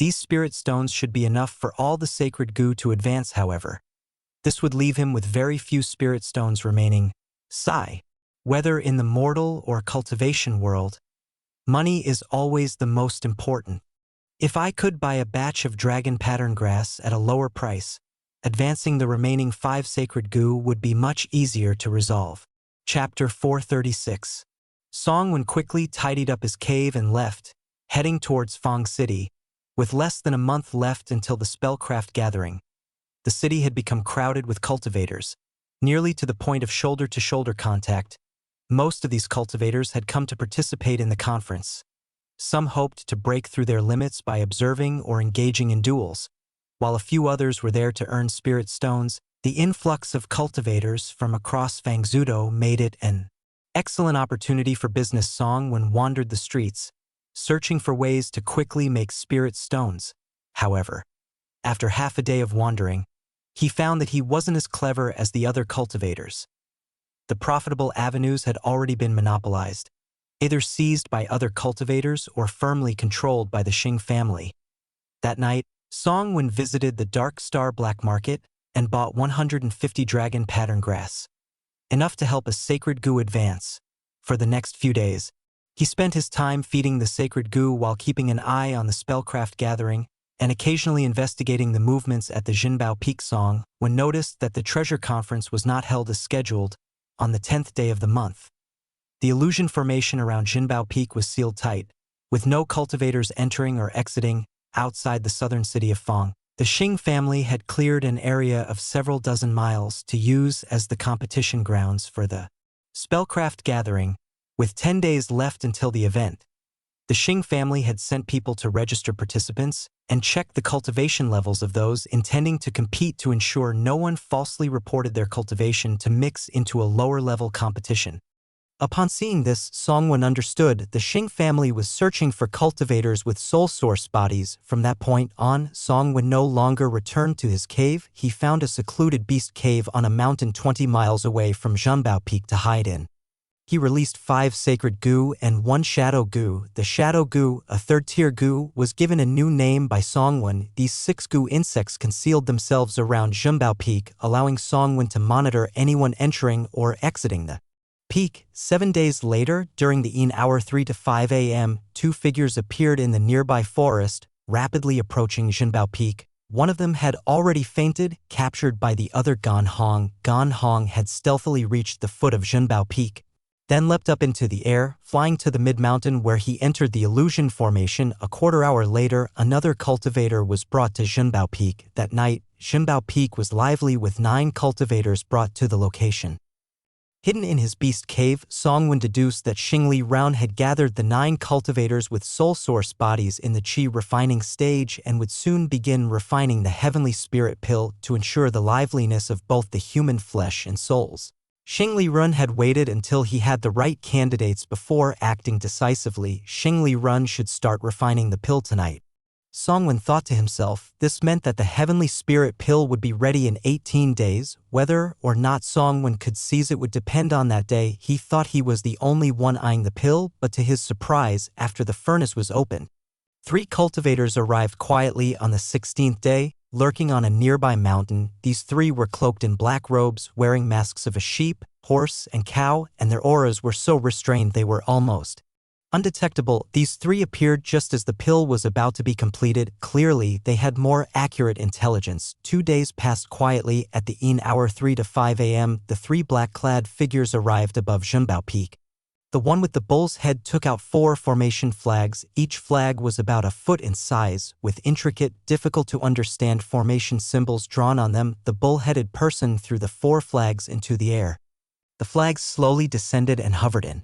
these spirit stones should be enough for all the sacred goo to advance. However, this would leave him with very few spirit stones remaining. Sigh. Whether in the mortal or cultivation world, money is always the most important. If I could buy a batch of dragon pattern grass at a lower price, advancing the remaining 5 sacred goo would be much easier to resolve. Chapter 436. Song Wen quickly tidied up his cave and left, heading towards Fang City. With less than a month left until the spellcraft gathering, the city had become crowded with cultivators, nearly to the point of shoulder-to-shoulder contact. Most of these cultivators had come to participate in the conference. Some hoped to break through their limits by observing or engaging in duels, while a few others were there to earn spirit stones. The influx of cultivators from across Fangzudo made it an excellent opportunity for business. Song Wen wandered the streets, searching for ways to quickly make spirit stones. However, after half a day of wandering, he found that he wasn't as clever as the other cultivators. The profitable avenues had already been monopolized, either seized by other cultivators or firmly controlled by the Xing family. That night, Song Wen visited the Dark Star Black Market and bought 150 dragon pattern grass, enough to help a sacred goo advance. For the next few days, he spent his time feeding the sacred goo while keeping an eye on the spellcraft gathering and occasionally investigating the movements at the Jinbao Peak. Song Wen noticed that the treasure conference was not held as scheduled on the 10th day of the month. The illusion formation around Jinbao Peak was sealed tight, with no cultivators entering or exiting outside the southern city of Fang. The Xing family had cleared an area of several dozen miles to use as the competition grounds for the spellcraft gathering. With 10 days left until the event, the Xing family had sent people to register participants and check the cultivation levels of those intending to compete to ensure no one falsely reported their cultivation to mix into a lower-level competition. Upon seeing this, Song Wen understood the Xing family was searching for cultivators with soul source bodies. From that point on, Song Wen no longer returned to his cave. He found a secluded beast cave on a mountain 20 miles away from Jinbao Peak to hide in. He released 5 sacred goo and 1 shadow goo. The shadow goo, a third-tier goo, was given a new name by Song Wen. These 6 goo insects concealed themselves around Jinbao Peak, allowing Song Wen to monitor anyone entering or exiting the peak. 7 days later, during the hour 3 to 5 a.m., 2 figures appeared in the nearby forest, rapidly approaching Jinbao Peak. One of them had already fainted, captured by the other. Gan Hong had stealthily reached the foot of Jinbao Peak, then leapt up into the air, flying to the mid-mountain where he entered the illusion formation. A quarter-hour later, another cultivator was brought to Jinbao Peak. That night, Jinbao Peak was lively with 9 cultivators brought to the location. Hidden in his beast cave, Song Wen deduced that Xingli Ran had gathered the 9 cultivators with soul source bodies in the qi refining stage and would soon begin refining the heavenly spirit pill to ensure the liveliness of both the human flesh and souls. Xingli Ran had waited until he had the right candidates before acting decisively. Xingli Ran should start refining the pill tonight. Song Wen thought to himself, this meant that the heavenly spirit pill would be ready in 18 days. Whether or not Song Wen could seize it would depend on that day. He thought he was the only one eyeing the pill, but to his surprise, after the furnace was opened, 3 cultivators arrived quietly on the 16th day, lurking on a nearby mountain. These 3 were cloaked in black robes, wearing masks of a sheep, horse, and cow, and their auras were so restrained they were almost undetectable. These 3 appeared just as the pill was about to be completed. Clearly, they had more accurate intelligence. 2 days passed quietly. At the hour 3 to 5 a.m., the 3 black-clad figures arrived above Jinbao Peak. The one with the bull's head took out 4 formation flags. Each flag was about a foot in size, with intricate, difficult-to-understand formation symbols drawn on them. The bull-headed person threw the 4 flags into the air. The flags slowly descended and hovered in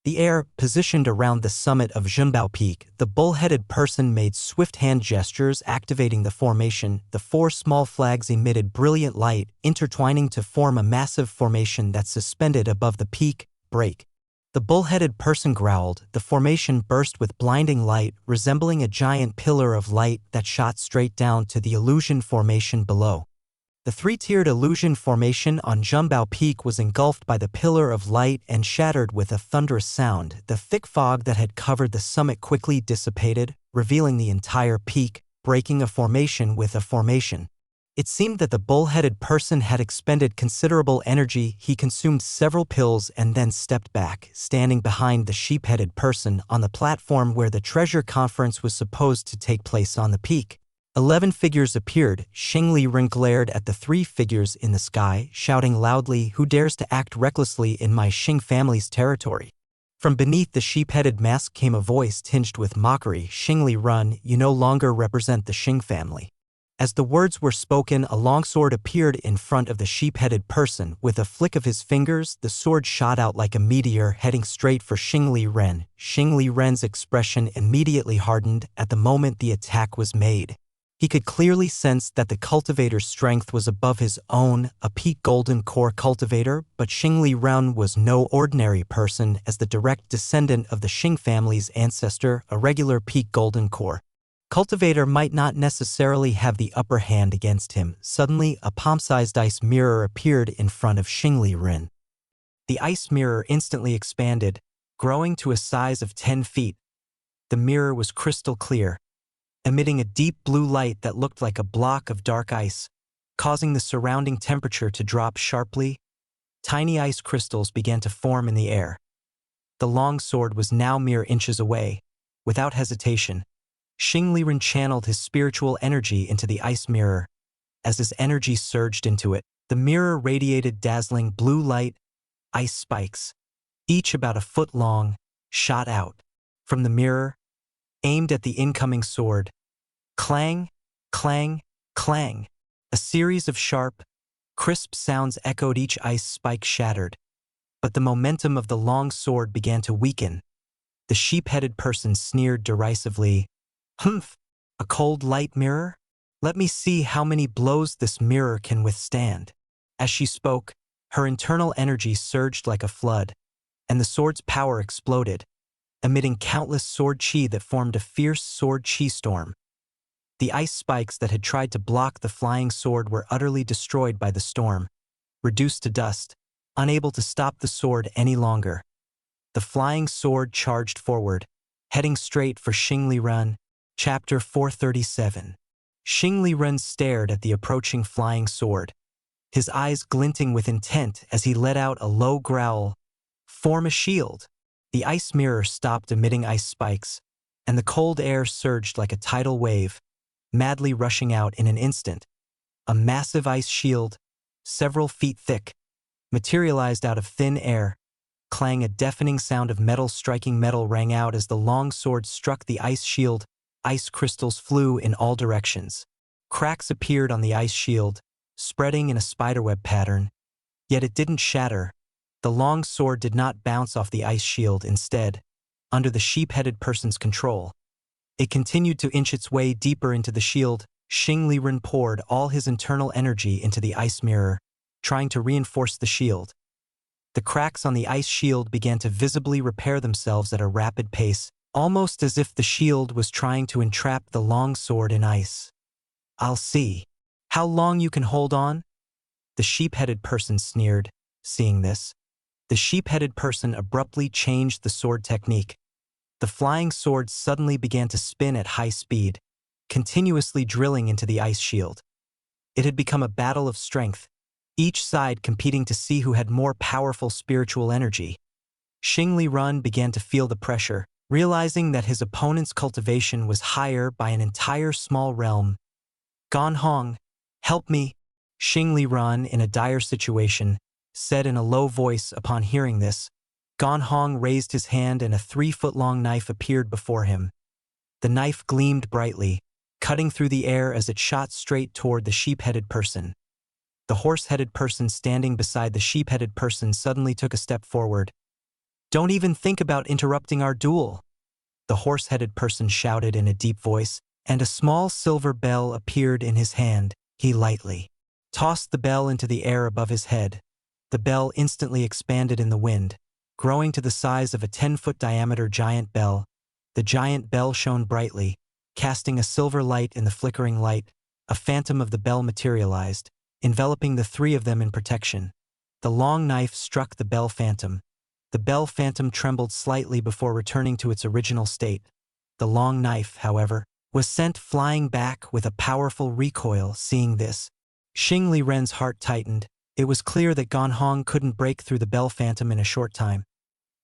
The air, positioned around the summit of Zhenbao Peak, the bull-headed person made swift hand gestures activating the formation. The four small flags emitted brilliant light, intertwining to form a massive formation that suspended above the peak. Break. The bull-headed person growled. The formation burst with blinding light, resembling a giant pillar of light that shot straight down to the illusion formation below. The three-tiered illusion formation on Zhenbao Peak was engulfed by the pillar of light and shattered with a thunderous sound. The thick fog that had covered the summit quickly dissipated, revealing the entire peak, breaking a formation with a formation. It seemed that the bull-headed person had expended considerable energy. He consumed several pills and then stepped back, standing behind the sheep-headed person on the platform where the treasure conference was supposed to take place on the peak. 11 figures appeared. Xing Liren glared at the 3 figures in the sky, shouting loudly, "Who dares to act recklessly in my Xing family's territory?" From beneath the sheep-headed mask came a voice tinged with mockery. "Xing Liren, you no longer represent the Xing family." As the words were spoken, a longsword appeared in front of the sheep-headed person. With a flick of his fingers, the sword shot out like a meteor, heading straight for Xing Liren. Xing Liren's expression immediately hardened at the moment the attack was made. He could clearly sense that the cultivator's strength was above his own, a peak golden core cultivator, but Xing Liren was no ordinary person. As the direct descendant of the Xing family's ancestor, a regular peak golden core cultivator might not necessarily have the upper hand against him. Suddenly, a palm-sized ice mirror appeared in front of Xing Liren. The ice mirror instantly expanded, growing to a size of 10 feet. The mirror was crystal clear, emitting a deep blue light that looked like a block of dark ice, causing the surrounding temperature to drop sharply. Tiny ice crystals began to form in the air. The long sword was now mere inches away. Without hesitation, Xing Liren channeled his spiritual energy into the ice mirror. As his energy surged into it, the mirror radiated dazzling blue light. Ice spikes, each about a foot long, shot out from the mirror, aimed at the incoming sword. Clang, clang, clang. A series of sharp, crisp sounds echoed. Each ice spike shattered. But the momentum of the long sword began to weaken. The sheep-headed person sneered derisively. "Humph! A cold light mirror? Let me see how many blows this mirror can withstand." As she spoke, her internal energy surged like a flood, and the sword's power exploded, emitting countless sword chi that formed a fierce sword chi storm. The ice spikes that had tried to block the flying sword were utterly destroyed by the storm, reduced to dust, unable to stop the sword any longer. The flying sword charged forward, heading straight for Xing Liren. Chapter 437. Xing Liren stared at the approaching flying sword, his eyes glinting with intent as he let out a low growl. "Form a shield." The ice mirror stopped emitting ice spikes, and the cold air surged like a tidal wave, madly rushing out in an instant. A massive ice shield, several feet thick, materialized out of thin air. Clang! A deafening sound of metal striking metal rang out as the long sword struck the ice shield. Ice crystals flew in all directions. Cracks appeared on the ice shield, spreading in a spiderweb pattern. Yet it didn't shatter. The long sword did not bounce off the ice shield. Instead, under the sheep-headed person's control, it continued to inch its way deeper into the shield. Xing Liren poured all his internal energy into the ice mirror, trying to reinforce the shield. The cracks on the ice shield began to visibly repair themselves at a rapid pace, almost as if the shield was trying to entrap the long sword in ice. "I'll see how long you can hold on," the sheep-headed person sneered. Seeing this, the sheep-headed person abruptly changed the sword technique. The flying sword suddenly began to spin at high speed, continuously drilling into the ice shield. It had become a battle of strength, each side competing to see who had more powerful spiritual energy. Xing Liren began to feel the pressure, realizing that his opponent's cultivation was higher by an entire small realm. "Gan Hong, help me!" Xing Liren, in a dire situation, said in a low voice. Upon hearing this, Gan Hong raised his hand and a 3-foot-long knife appeared before him. The knife gleamed brightly, cutting through the air as it shot straight toward the sheep-headed person. The horse-headed person standing beside the sheep-headed person suddenly took a step forward. Don't even think about interrupting our duel, the horse-headed person shouted in a deep voice, and a small silver bell appeared in his hand. He lightly tossed the bell into the air above his head. The bell instantly expanded in the wind, growing to the size of a 10-foot diameter giant bell. The giant bell shone brightly, casting a silver light in the flickering light. A phantom of the bell materialized, enveloping the three of them in protection. The long knife struck the bell phantom. The bell phantom trembled slightly before returning to its original state. The long knife, however, was sent flying back with a powerful recoil. Seeing this, Xing Li Ren's heart tightened. It was clear that Gan Hong couldn't break through the bell phantom in a short time.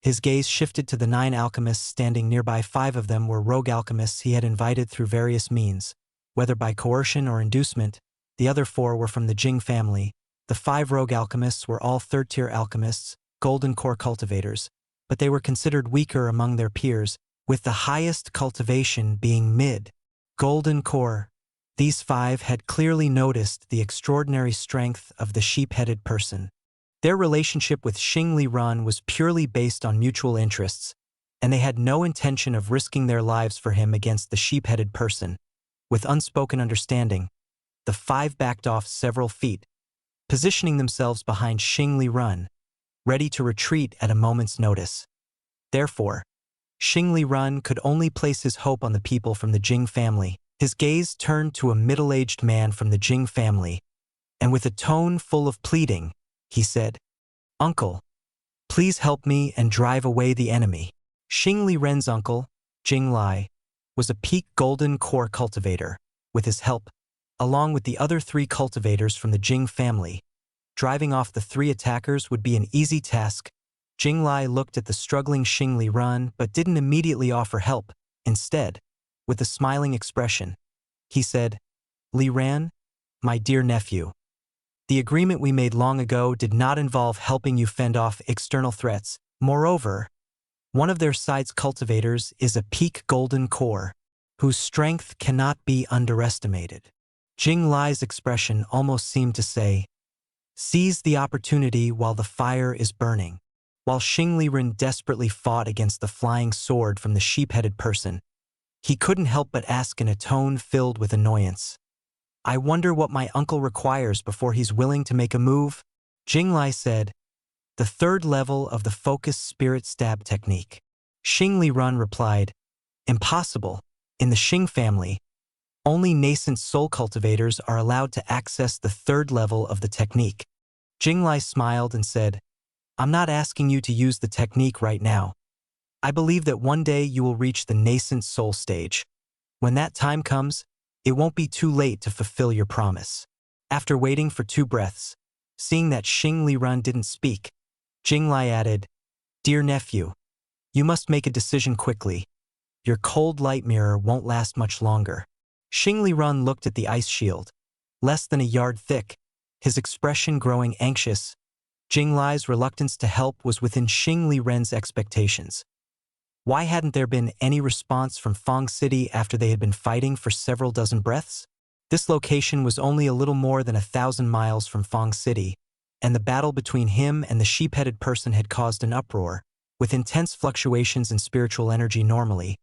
His gaze shifted to the 9 alchemists standing nearby. 5 of them were rogue alchemists he had invited through various means, whether by coercion or inducement. The other 4 were from the Jing family. The 5 rogue alchemists were all third-tier alchemists, golden core cultivators, but they were considered weaker among their peers, with the highest cultivation being mid-golden core. These 5 had clearly noticed the extraordinary strength of the sheep-headed person. Their relationship with Xing Li Ren was purely based on mutual interests, and they had no intention of risking their lives for him against the sheep-headed person. With unspoken understanding, the 5 backed off several feet, positioning themselves behind Xing Li Ren, ready to retreat at a moment's notice. Therefore, Xing Li Ren could only place his hope on the people from the Jing family. His gaze turned to a middle-aged man from the Jing family, and with a tone full of pleading, he said, "Uncle, please help me and drive away the enemy." Xing Li Ren's uncle, Jing Lai, was a peak golden core cultivator. With his help, along with the other 3 cultivators from the Jing family, driving off the 3 attackers would be an easy task. Jing Lai looked at the struggling Xing Li Ren but didn't immediately offer help. Instead, with a smiling expression, he said, "Li Ren, my dear nephew, the agreement we made long ago did not involve helping you fend off external threats. Moreover, one of their side's cultivators is a peak golden core, whose strength cannot be underestimated." Jing Lai's expression almost seemed to say, "Seize the opportunity while the fire is burning." While Xing Li Ren desperately fought against the flying sword from the sheep-headed person, he couldn't help but ask in a tone filled with annoyance, "I wonder what my uncle requires before he's willing to make a move?" Jing Lai said, "The 3rd level of the focus spirit stab technique." Xing Li Ren replied, "Impossible. In the Xing family, only nascent soul cultivators are allowed to access the 3rd level of the technique." Jing Lai smiled and said, "I'm not asking you to use the technique right now. I believe that one day you will reach the nascent soul stage. When that time comes, it won't be too late to fulfill your promise." After waiting for 2 breaths, seeing that Xing Li Ren didn't speak, Jing Lai added, "Dear nephew, you must make a decision quickly. Your cold light mirror won't last much longer." Xing Li Ren looked at the ice shield, less than a yard thick, his expression growing anxious. Jing Lai's reluctance to help was within Xing Li Ren's expectations. Why hadn't there been any response from Fong City after they had been fighting for several dozen breaths? This location was only a little more than 1,000 miles from Fong City, and the battle between him and the sheep-headed person had caused an uproar. With intense fluctuations in spiritual energy normally,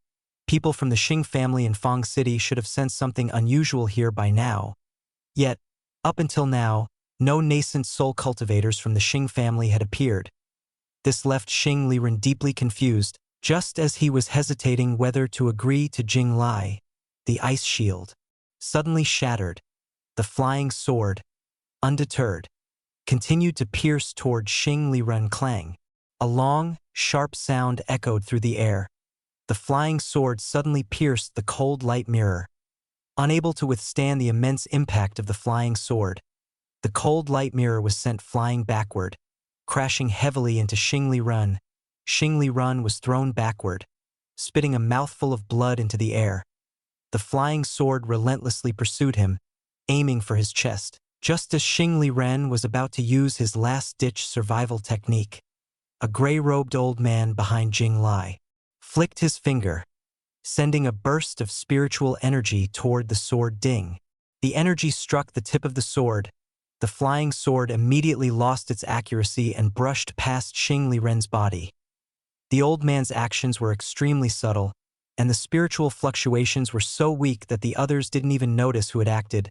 people from the Xing family in Fong City should have sensed something unusual here by now. Yet, up until now, no nascent soul cultivators from the Xing family had appeared. This left Xing Li Ren deeply confused. Just as he was hesitating whether to agree to Jing Lai, the ice shield suddenly shattered. The flying sword, undeterred, continued to pierce toward Xing Li Ren. Clang. A long, sharp sound echoed through the air. The flying sword suddenly pierced the cold light mirror. Unable to withstand the immense impact of the flying sword, the cold light mirror was sent flying backward, crashing heavily into Xing Li Ren. Xing Li Ren was thrown backward, spitting a mouthful of blood into the air. The flying sword relentlessly pursued him, aiming for his chest. Just as Xing Li Ren was about to use his last-ditch survival technique, a gray-robed old man behind Jing Lai flicked his finger, sending a burst of spiritual energy toward the sword. Ding! The energy struck the tip of the sword. The flying sword immediately lost its accuracy and brushed past Xing Li Ren's body. The old man's actions were extremely subtle, and the spiritual fluctuations were so weak that the others didn't even notice who had acted.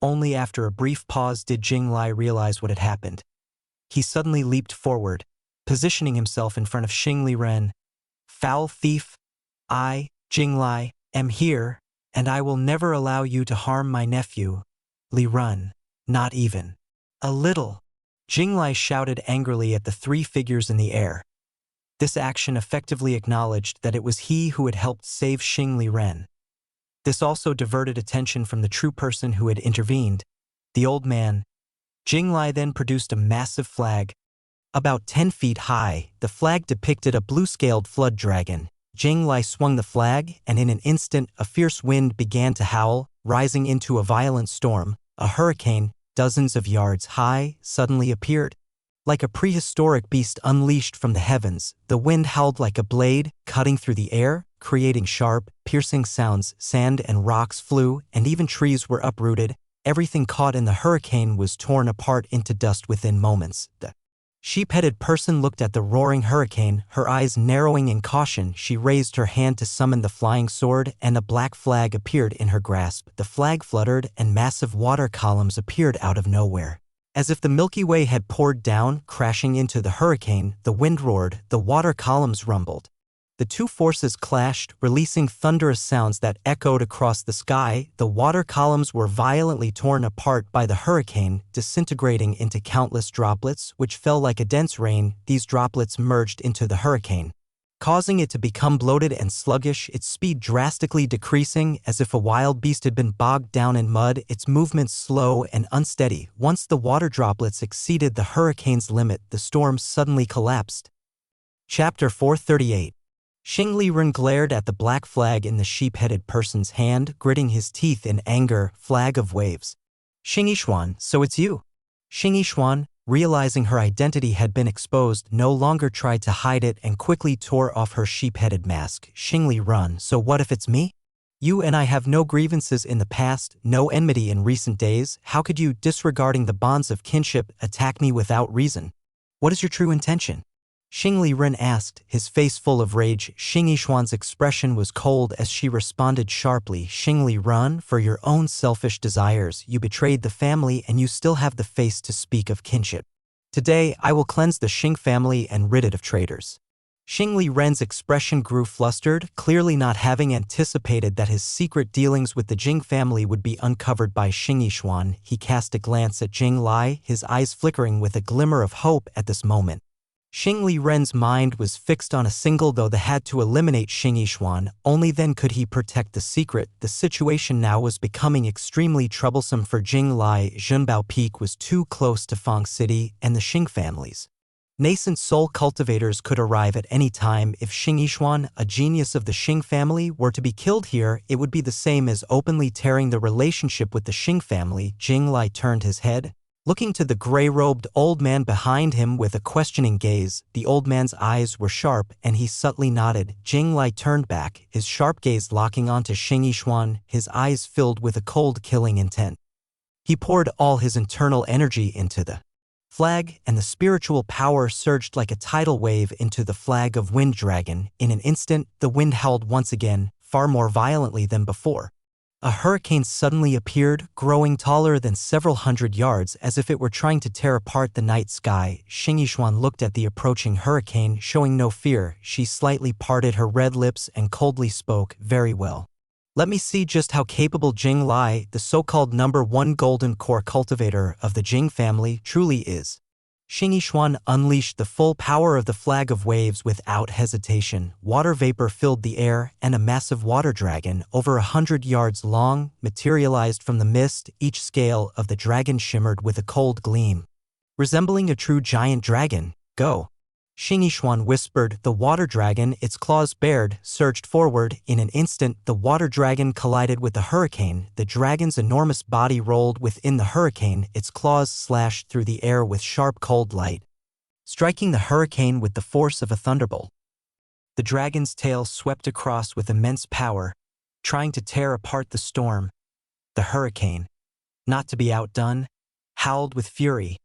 Only after a brief pause did Jinglai realize what had happened. He suddenly leaped forward, positioning himself in front of Xing Ren. "Foul thief! I, Jinglai, am here, and I will never allow you to harm my nephew, Li Run, not even a little." Jinglai shouted angrily at the three figures in the air. This action effectively acknowledged that it was he who had helped save Xing Ren. This also diverted attention from the true person who had intervened, the old man. Jinglai then produced a massive flag. About 10 feet high, the flag depicted a blue-scaled flood dragon. Jinglai swung the flag, and in an instant, a fierce wind began to howl, rising into a violent storm. A hurricane, dozens of yards high, suddenly appeared. Like a prehistoric beast unleashed from the heavens, the wind howled like a blade, cutting through the air, creating sharp, piercing sounds. Sand and rocks flew, and even trees were uprooted. Everything caught in the hurricane was torn apart into dust within moments. The sheep-headed person looked at the roaring hurricane, her eyes narrowing in caution. She raised her hand to summon the flying sword, and a black flag appeared in her grasp. The flag fluttered, and massive water columns appeared out of nowhere. As if the Milky Way had poured down, crashing into the hurricane, the wind roared, the water columns rumbled. The two forces clashed, releasing thunderous sounds that echoed across the sky. The water columns were violently torn apart by the hurricane, disintegrating into countless droplets, which fell like a dense rain. These droplets merged into the hurricane, causing it to become bloated and sluggish, its speed drastically decreasing as if a wild beast had been bogged down in mud, its movements slow and unsteady. Once the water droplets exceeded the hurricane's limit, the storm suddenly collapsed. Chapter 438. Xing Ren glared at the black flag in the sheep-headed person's hand, gritting his teeth in anger. "Flag of waves. Xing Yishuan, so it's you." Xing Yishuan, realizing her identity had been exposed, no longer tried to hide it and quickly tore off her sheep-headed mask. "Xing Ren, so what if it's me? You and I have no grievances in the past, no enmity in recent days. How could you, disregarding the bonds of kinship, attack me without reason? What is your true intention?" Xing Ren asked, his face full of rage. Xing Yishuan's expression was cold as she responded sharply. "Xing Ren, for your own selfish desires, you betrayed the family and you still have the face to speak of kinship. Today, I will cleanse the Xing family and rid it of traitors." Xing Ren's expression grew flustered, clearly not having anticipated that his secret dealings with the Jing family would be uncovered by Xing Yishuan. He cast a glance at Jinglai, his eyes flickering with a glimmer of hope at this moment. Xing Ren's mind was fixed on a single goal: they had to eliminate Xing Yishuan. Only then could he protect the secret. The situation now was becoming extremely troublesome for Jinglai. Zhenbao Peak was too close to Fang City and the Xing families. Nascent soul cultivators could arrive at any time. If Xing Yishuan, a genius of the Xing family, were to be killed here, it would be the same as openly tearing the relationship with the Xing family. Jinglai turned his head, looking to the gray-robed old man behind him with a questioning gaze. The old man's eyes were sharp, and he subtly nodded. Jinglai turned back, his sharp gaze locking onto Xing Yishuan, his eyes filled with a cold, killing intent. He poured all his internal energy into the flag, and the spiritual power surged like a tidal wave into the flag of Wind Dragon. In an instant, the wind howled once again, far more violently than before. A hurricane suddenly appeared, growing taller than several hundred yards, as if it were trying to tear apart the night sky. Xing Yishuan looked at the approaching hurricane, showing no fear. She slightly parted her red lips and coldly spoke, "Very well. Let me see just how capable Jinglai, the so-called #1 golden core cultivator of the Jing family, truly is." Xing Yishuan unleashed the full power of the flag of waves without hesitation. Water vapor filled the air, and a massive water dragon, over 100 yards long, materialized from the mist. Each scale of the dragon shimmered with a cold gleam, resembling a true giant dragon. "Go." Xing Yishuan whispered. The water dragon, its claws bared, surged forward. In an instant, the water dragon collided with the hurricane. The dragon's enormous body rolled within the hurricane, its claws slashed through the air with sharp cold light, striking the hurricane with the force of a thunderbolt. The dragon's tail swept across with immense power, trying to tear apart the storm. The hurricane, not to be outdone, howled with fury,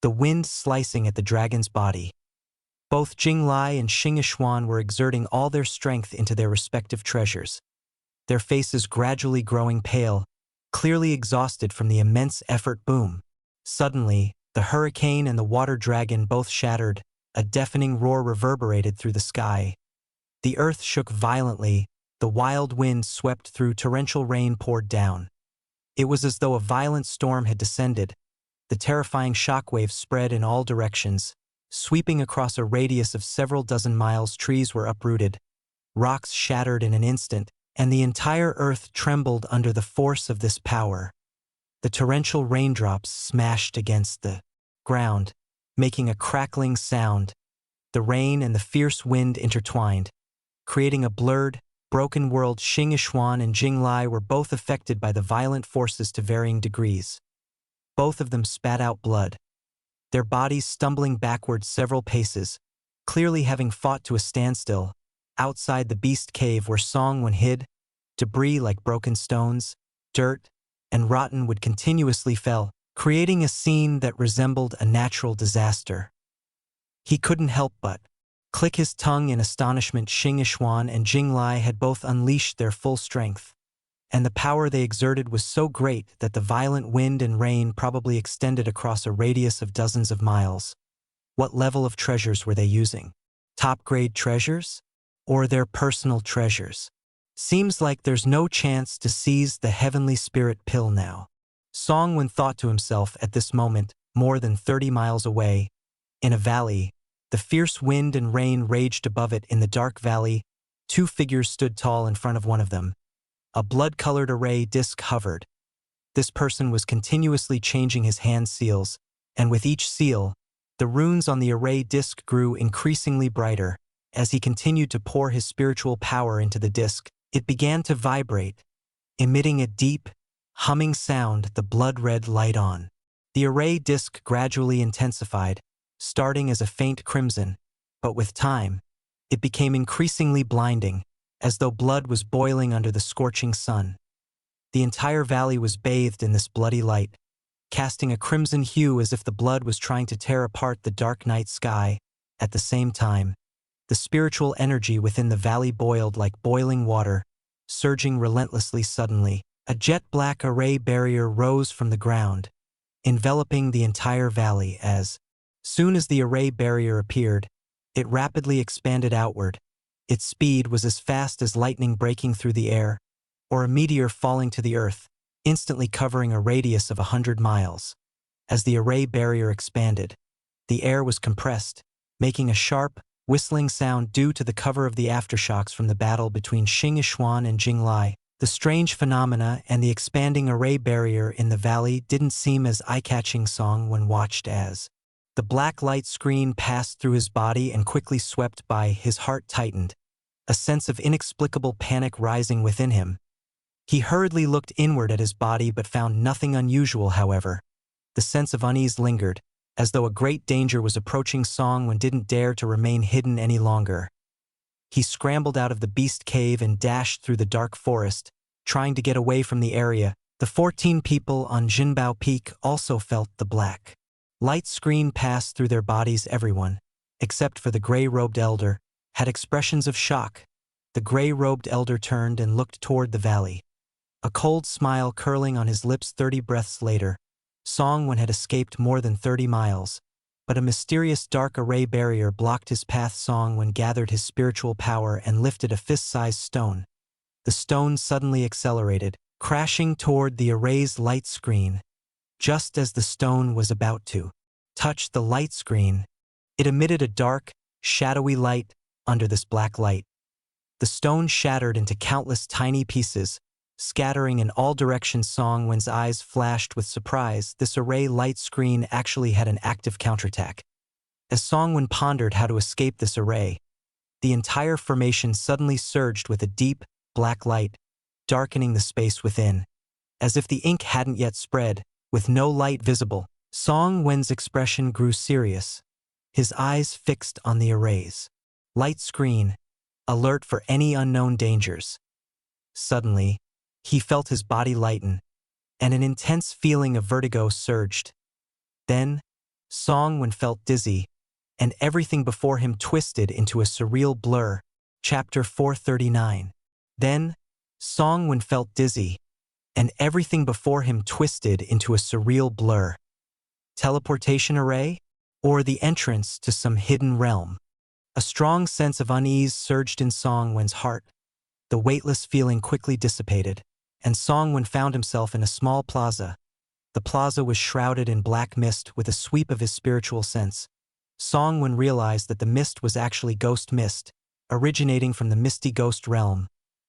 the wind slicing at the dragon's body. Both Jinglai and Xingyixuan were exerting all their strength into their respective treasures, their faces gradually growing pale, clearly exhausted from the immense effort. Boom! Suddenly, the hurricane and the water dragon both shattered, a deafening roar reverberated through the sky. The earth shook violently, the wild wind swept through, torrential rain poured down. It was as though a violent storm had descended. The terrifying shockwaves spread in all directions, sweeping across a radius of several dozen miles. Trees were uprooted, rocks shattered in an instant, and the entire earth trembled under the force of this power. The torrential raindrops smashed against the ground, making a crackling sound. The rain and the fierce wind intertwined, creating a blurred, broken world. Xingyixuan and Jinglai were both affected by the violent forces to varying degrees. Both of them spat out blood, their bodies stumbling backward several paces, clearly having fought to a standstill. Outside the beast cave where Songwen hid, debris like broken stones, dirt, and rotten wood continuously fell, creating a scene that resembled a natural disaster. He couldn't help but click his tongue in astonishment. Xingyixuan and Jinglai had both unleashed their full strength, and the power they exerted was so great that the violent wind and rain probably extended across a radius of dozens of miles. What level of treasures were they using? Top-grade treasures? Or their personal treasures? Seems like there's no chance to seize the heavenly spirit pill now. Songwen thought to himself at this moment, more than 30 miles away, in a valley. The fierce wind and rain raged above it. In the dark valley, two figures stood tall in front of one of them. A blood-colored array disc hovered. This person was continuously changing his hand seals, and with each seal, the runes on the array disc grew increasingly brighter. As he continued to pour his spiritual power into the disc, it began to vibrate, emitting a deep, humming sound. The blood-red light on the array disc gradually intensified, starting as a faint crimson, but with time, it became increasingly blinding, as though blood was boiling under the scorching sun. The entire valley was bathed in this bloody light, casting a crimson hue as if the blood was trying to tear apart the dark night sky. At the same time, the spiritual energy within the valley boiled like boiling water, surging relentlessly. Suddenly, a jet-black array barrier rose from the ground, enveloping the entire valley. As soon as the array barrier appeared, it rapidly expanded outward. Its speed was as fast as lightning breaking through the air, or a meteor falling to the earth, instantly covering a radius of 100 miles. As the array barrier expanded, the air was compressed, making a sharp, whistling sound due to the cover of the aftershocks from the battle between Xingyixuan and Jinglai. The strange phenomena and the expanding array barrier in the valley didn't seem as eye-catching. Song when watched as the black light screen passed through his body and quickly swept by. His heart tightened, a sense of inexplicable panic rising within him. He hurriedly looked inward at his body but found nothing unusual. However, the sense of unease lingered, as though a great danger was approaching. Songwen didn't dare to remain hidden any longer. He scrambled out of the beast cave and dashed through the dark forest, trying to get away from the area. The 14 people on Jinbao Peak also felt the black light screen pass through their bodies. Everyone, except for the gray-robed elder, had expressions of shock. The gray-robed elder turned and looked toward the valley, a cold smile curling on his lips. 30 breaths later, Songwen had escaped more than 30 miles, but a mysterious dark array barrier blocked his path. Songwen gathered his spiritual power and lifted a fist-sized stone. The stone suddenly accelerated, crashing toward the array's light screen. Just as the stone was about to touch the light screen, it emitted a dark, shadowy light. Under this black light, the stone shattered into countless tiny pieces, scattering in all directions. Songwen's eyes flashed with surprise. This array light screen actually had an active counterattack. As Songwen pondered how to escape this array, the entire formation suddenly surged with a deep, black light, darkening the space within. As if the ink hadn't yet spread, with no light visible, Songwen's expression grew serious, his eyes fixed on the array's light screen, alert for any unknown dangers. Suddenly, he felt his body lighten, and an intense feeling of vertigo surged. Then, Songwen felt dizzy, and everything before him twisted into a surreal blur. Chapter 439. Then, Song-Wen felt dizzy, and everything before him twisted into a surreal blur. Teleportation array? Or the entrance to some hidden realm? A strong sense of unease surged in Song-Wen's heart. The weightless feeling quickly dissipated, and Song-Wen found himself in a small plaza. The plaza was shrouded in black mist with a sweep of his spiritual sense. Song-Wen realized that the mist was actually ghost mist, originating from the misty ghost realm.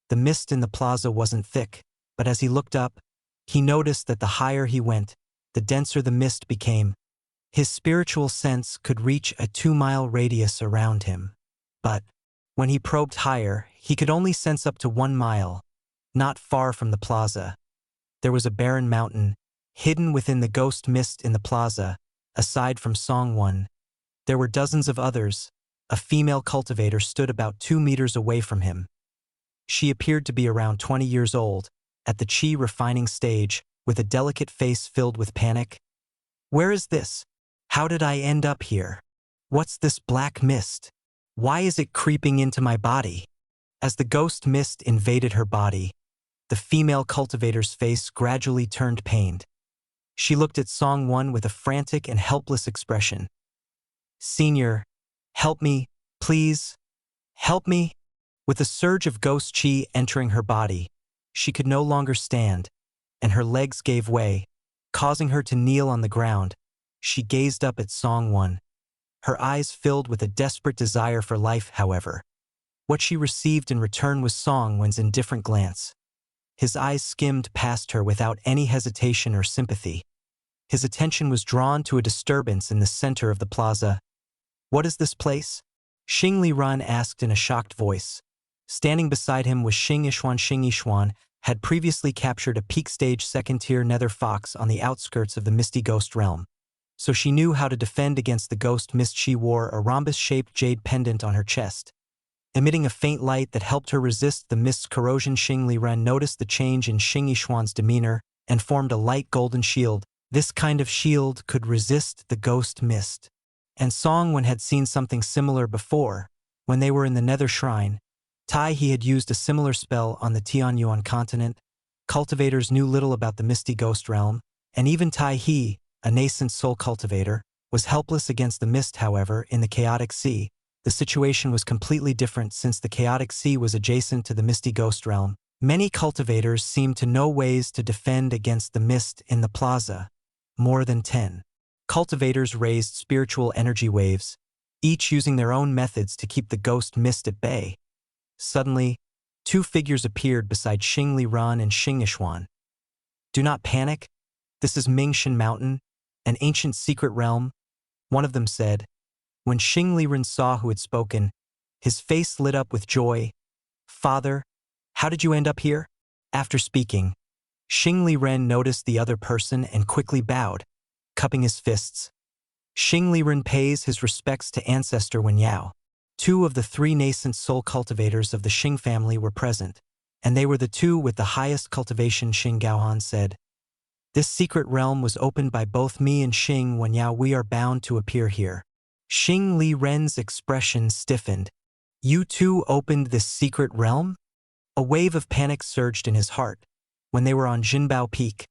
The mist in the plaza wasn't thick, but as he looked up, he noticed that the higher he went, the denser the mist became. His spiritual sense could reach a 2-mile radius around him. But when he probed higher, he could only sense up to 1 mile. Not far from the plaza, there was a barren mountain, hidden within the ghost mist in the plaza. Aside from Song-Wen, there were dozens of others. A female cultivator stood about 2 meters away from him. She appeared to be around 20 years old, at the chi refining stage, with a delicate face filled with panic. Where is this? How did I end up here? What's this black mist? Why is it creeping into my body? As the ghost mist invaded her body, the female cultivator's face gradually turned pained. She looked at Song-Wen with a frantic and helpless expression. "Senior, help me, please. Help me." With a surge of ghost chi entering her body, she could no longer stand, and her legs gave way, causing her to kneel on the ground. She gazed up at Song-Wen, her eyes filled with a desperate desire for life. However, what she received in return was Song-Wen's indifferent glance. His eyes skimmed past her without any hesitation or sympathy. His attention was drawn to a disturbance in the center of the plaza. "What is this place?" Xing Liran asked in a shocked voice. Standing beside him was Xing Yishuan. Xing Yishuan had previously captured a peak-stage second-tier nether fox on the outskirts of the misty ghost realm, so she knew how to defend against the ghost mist. She wore a rhombus-shaped jade pendant on her chest, emitting a faint light that helped her resist the mist's corrosion. Xing Liran noticed the change in Xing Yishuan's demeanor and formed a light golden shield. This kind of shield could resist the ghost mist. And Song-Wen had seen something similar before, when they were in the Nether Shrine. He had used a similar spell on the Tianyuan continent. Cultivators knew little about the misty ghost realm, and even He, a nascent soul cultivator, was helpless against the mist. However, in the chaotic sea, the situation was completely different since the chaotic sea was adjacent to the misty ghost realm. Many cultivators seemed to know ways to defend against the mist in the plaza. More than 10 cultivators raised spiritual energy waves, each using their own methods to keep the ghost mist at bay. Suddenly, 2 figures appeared beside Xing Liran and Xing Yishuan. "Do not panic. This is Mingshan Mountain, an ancient secret realm," one of them said. When Xing Liran saw who had spoken, his face lit up with joy. "Father, how did you end up here?" After speaking, Xing Liran noticed the other person and quickly bowed, cupping his fists. Xing Liran pays his respects to ancestor Wen Yao. 2 of the 3 nascent soul cultivators of the Xing family were present, and they were the 2 with the highest cultivation. Xing Gaohan said, "This secret realm was opened by both me and Xing Wen Yao. We are bound to appear here." Xing Liran's expression stiffened. "You 2 opened this secret realm?" A wave of panic surged in his heart. When they were on Jinbao Peak,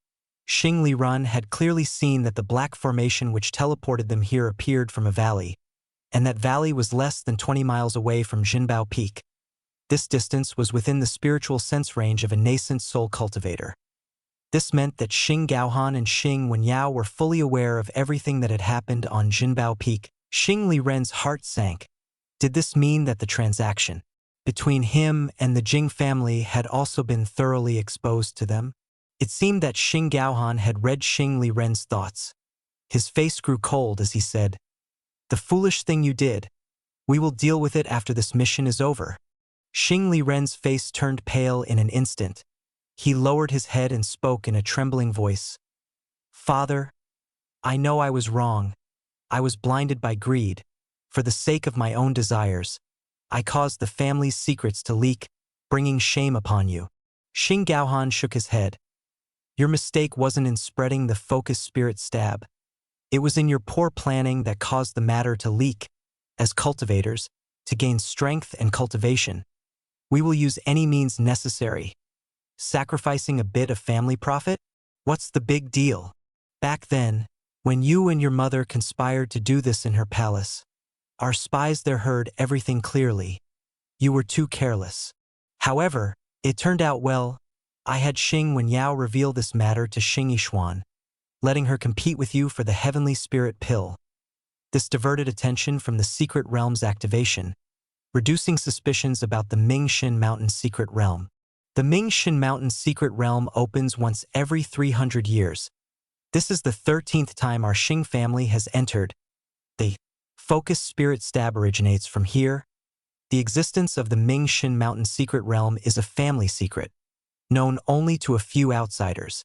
Xing Liran had clearly seen that the black formation which teleported them here appeared from a valley, and that valley was less than 20 miles away from Jinbao Peak. This distance was within the spiritual sense range of a nascent soul cultivator. This meant that Xing Gaohan and Xing Wen Yao were fully aware of everything that had happened on Jinbao Peak. Xing Liran's heart sank. Did this mean that the transaction between him and the Jing family had also been thoroughly exposed to them? It seemed that Xing Gaohan had read Xing Liran's thoughts. His face grew cold as he said, "The foolish thing you did. We will deal with it after this mission is over." Xing Liran's face turned pale in an instant. He lowered his head and spoke in a trembling voice. "Father, I know I was wrong. I was blinded by greed. For the sake of my own desires, I caused the family's secrets to leak, bringing shame upon you." Xing Gaohan shook his head. "Your mistake wasn't in spreading the focus spirit stab. It was in your poor planning that caused the matter to leak." as cultivators, to gain strength and cultivation. We will use any means necessary. Sacrificing a bit of family profit? What's the big deal? Back then, when you and your mother conspired to do this in her palace, our spies there heard everything clearly. You were too careless. However, it turned out well. I had Xing Wenyao reveal this matter to Xing Yishuan, letting her compete with you for the Heavenly Spirit Pill. This diverted attention from the Secret Realm's activation, reducing suspicions about the Mingxin Mountain Secret Realm. The Mingxin Mountain Secret Realm opens once every 300 years. This is the 13th time our Xing family has entered. The Focus Spirit Stab originates from here. The existence of the Mingxin Mountain Secret Realm is a family secret, known only to a few outsiders.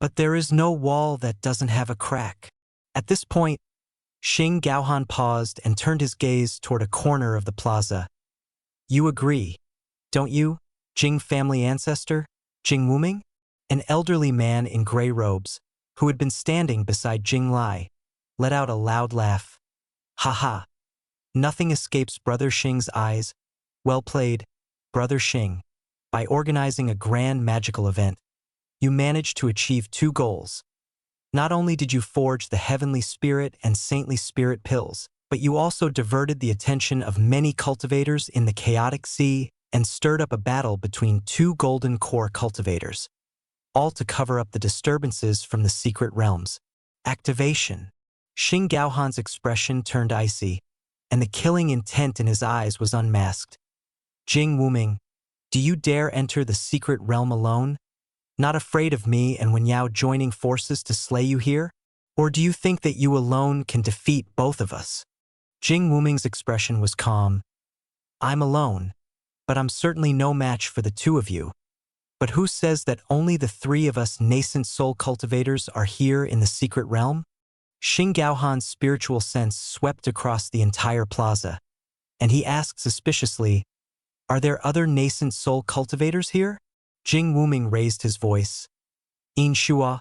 But there is no wall that doesn't have a crack. At this point, Xing Gaohan paused and turned his gaze toward a corner of the plaza. You agree, don't you, Jing family ancestor, Jing Wuming? An elderly man in gray robes, who had been standing beside Jing Lai, let out a loud laugh. Ha ha. Nothing escapes Brother Xing's eyes. Well played, Brother Xing. By organizing a grand magical event, you managed to achieve two goals. Not only did you forge the Heavenly Spirit and Saintly Spirit pills, but you also diverted the attention of many cultivators in the chaotic sea and stirred up a battle between two golden core cultivators, all to cover up the disturbances from the secret realms. Activation. Xing Gaohan's expression turned icy, and the killing intent in his eyes was unmasked. Jing Wuming, do you dare enter the secret realm alone? Not afraid of me and Wenyao joining forces to slay you here? Or do you think that you alone can defeat both of us? Jing Wuming's expression was calm. I'm alone, but I'm certainly no match for the two of you. But who says that only the three of us nascent soul cultivators are here in the secret realm? Xing Gaohan's spiritual sense swept across the entire plaza, and he asked suspiciously, are there other nascent soul cultivators here? Jing Wuming raised his voice. In Shua,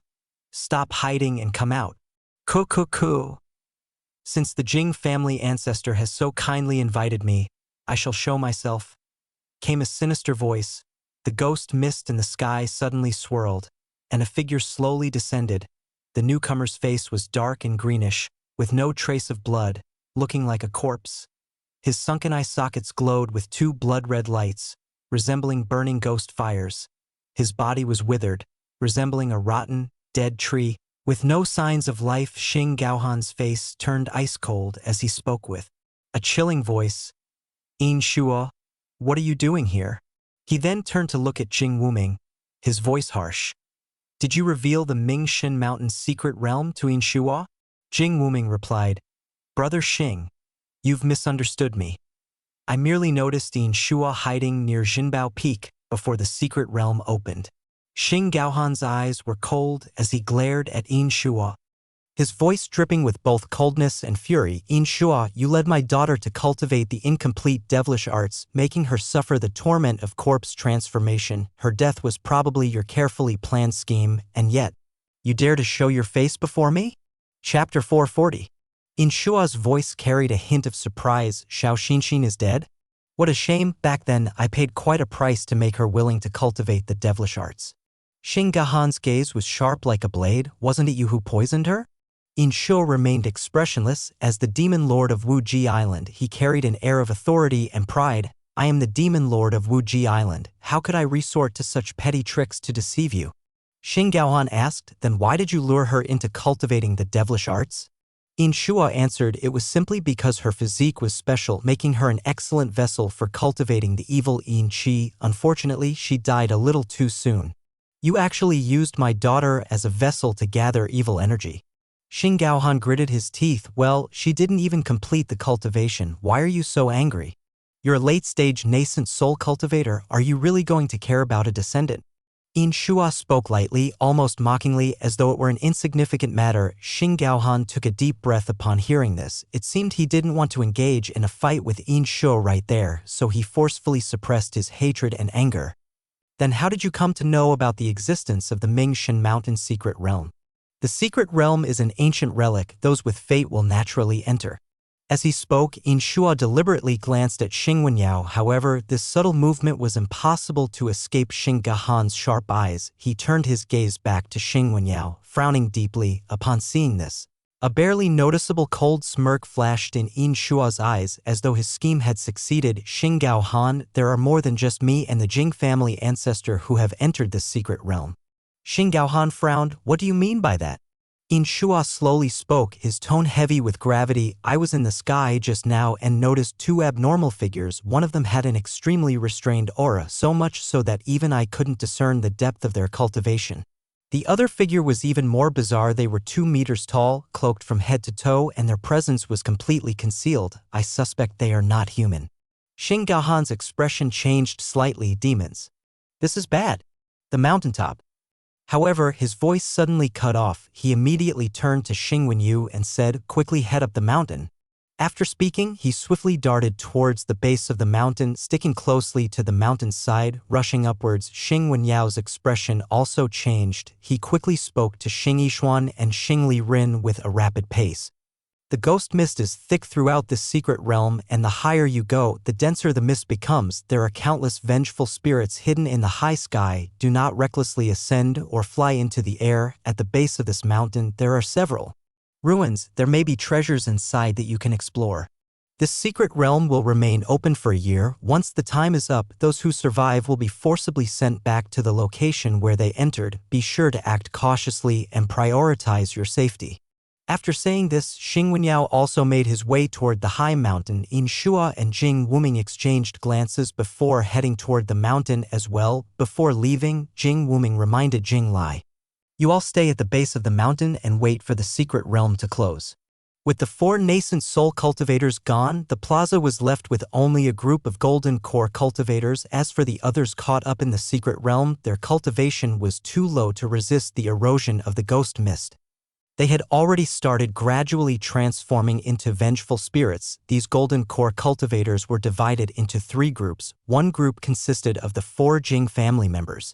stop hiding and come out. Ku. Since the Jing family ancestor has so kindly invited me, I shall show myself. Came a sinister voice. The ghost mist in the sky suddenly swirled, and a figure slowly descended. The newcomer's face was dark and greenish, with no trace of blood, looking like a corpse. His sunken eye sockets glowed with two blood-red lights, resembling burning ghost fires. His body was withered, resembling a rotten, dead tree. With no signs of life, Xing Gaohan's face turned ice-cold as he spoke with a chilling voice. In Shua, what are you doing here? He then turned to look at Jing Wuming, his voice harsh. Did you reveal the Mingxin Mountain's secret realm to In Shua? Jing Wuming replied, Brother Xing, you've misunderstood me. I merely noticed In Shua hiding near Jinbao Peak before the secret realm opened. Xing Gaohan's eyes were cold as he glared at In Shua, his voice dripping with both coldness and fury. In Shua, you led my daughter to cultivate the incomplete devilish arts, making her suffer the torment of corpse transformation. Her death was probably your carefully planned scheme, and yet, you dare to show your face before me? Chapter 440. In Shua's voice carried a hint of surprise. Xiao Xinxin is dead? What a shame. Back then, I paid quite a price to make her willing to cultivate the devilish arts. Xing Gaohan's gaze was sharp like a blade. Wasn't it you who poisoned her? In Shua remained expressionless. As the demon lord of Wuji Island, he carried an air of authority and pride. I am the demon lord of Wuji Island. How could I resort to such petty tricks to deceive you? Xing Gaohan asked, then why did you lure her into cultivating the devilish arts? In Shua answered, it was simply because her physique was special, making her an excellent vessel for cultivating the evil Yin Qi. Unfortunately, she died a little too soon. You actually used my daughter as a vessel to gather evil energy. Xing Gaohan gritted his teeth. Well, she didn't even complete the cultivation. Why are you so angry? You're a late-stage nascent soul cultivator. Are you really going to care about a descendant? In Shua spoke lightly, almost mockingly, as though it were an insignificant matter. Xing Gaohan took a deep breath upon hearing this. It seemed he didn't want to engage in a fight with In Shua right there, so he forcefully suppressed his hatred and anger. Then how did you come to know about the existence of the Mingxin Mountain secret realm? The secret realm is an ancient relic. Those with fate will naturally enter. As he spoke, Inshua deliberately glanced at Xing Wenyao. However, this subtle movement was impossible to escape Xing Gahan's sharp eyes. He turned his gaze back to Xing Wenyao, frowning deeply. Upon seeing this, a barely noticeable cold smirk flashed in Inshua's eyes, as though his scheme had succeeded. Xing Gaohan, there are more than just me and the Jing family ancestor who have entered this secret realm. Xing Gaohan frowned. What do you mean by that? Inshua slowly spoke, his tone heavy with gravity. I was in the sky just now and noticed two abnormal figures. One of them had an extremely restrained aura, so much so that even I couldn't discern the depth of their cultivation. The other figure was even more bizarre. They were 2 meters tall, cloaked from head to toe, and their presence was completely concealed. I suspect they are not human. Xing Gaohan's expression changed slightly. Demons. This is bad. The mountaintop. However, his voice suddenly cut off. He immediately turned to Xing Wenyu and said, quickly head up the mountain. After speaking, he swiftly darted towards the base of the mountain, sticking closely to the mountain's side, rushing upwards. Xing Wenyao's expression also changed. He quickly spoke to Xing Yishuan and Xing Li Rin with a rapid pace. The ghost mist is thick throughout this secret realm, and the higher you go, the denser the mist becomes. There are countless vengeful spirits hidden in the high sky. Do not recklessly ascend or fly into the air. At the base of this mountain, there are several ruins. There may be treasures inside that you can explore. This secret realm will remain open for a year. Once the time is up, those who survive will be forcibly sent back to the location where they entered. Be sure to act cautiously and prioritize your safety. After saying this, Xing Wenyao also made his way toward the high mountain. Inshua and Jing Wuming exchanged glances before heading toward the mountain as well. Before leaving, Jing Wuming reminded Jing Lai, you all stay at the base of the mountain and wait for the secret realm to close. With the 4 nascent soul cultivators gone, the plaza was left with only a group of golden core cultivators. As for the others caught up in the secret realm, their cultivation was too low to resist the erosion of the ghost mist. They had already started gradually transforming into vengeful spirits. These golden core cultivators were divided into 3 groups. One group consisted of the 4 Jing family members,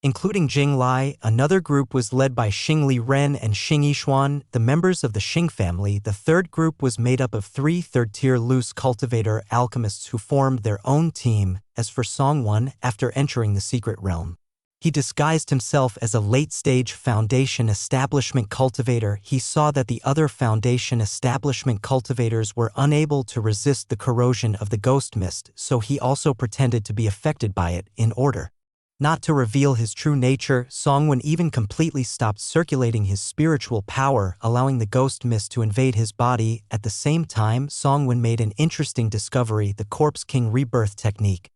including Jing Lai. Another group was led by Xing Li Ren and Xing Yishuan, the members of the Xing family. The third group was made up of 3 third-tier loose cultivator alchemists who formed their own team. As for Songwon, after entering the secret realm, he disguised himself as a late-stage Foundation establishment cultivator. He saw that the other Foundation establishment cultivators were unable to resist the corrosion of the ghost mist, so he also pretended to be affected by it. In order not to reveal his true nature, Songwon even completely stopped circulating his spiritual power, allowing the ghost mist to invade his body. At the same time, Songwon made an interesting discovery. The Corpse King rebirth technique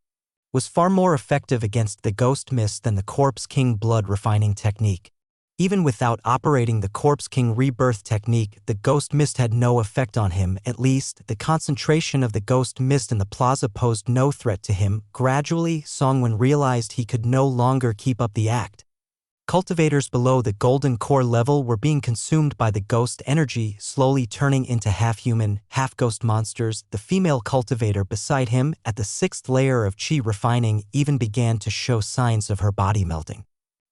was far more effective against the ghost mist than the Corpse King blood refining technique. Even without operating the Corpse King rebirth technique, the ghost mist had no effect on him. At least, the concentration of the ghost mist in the plaza posed no threat to him. Gradually, Songwon realized he could no longer keep up the act. Cultivators below the golden core level were being consumed by the ghost energy, slowly turning into half-human, half-ghost monsters. The female cultivator beside him, at the 6th layer of chi refining, even began to show signs of her body melting.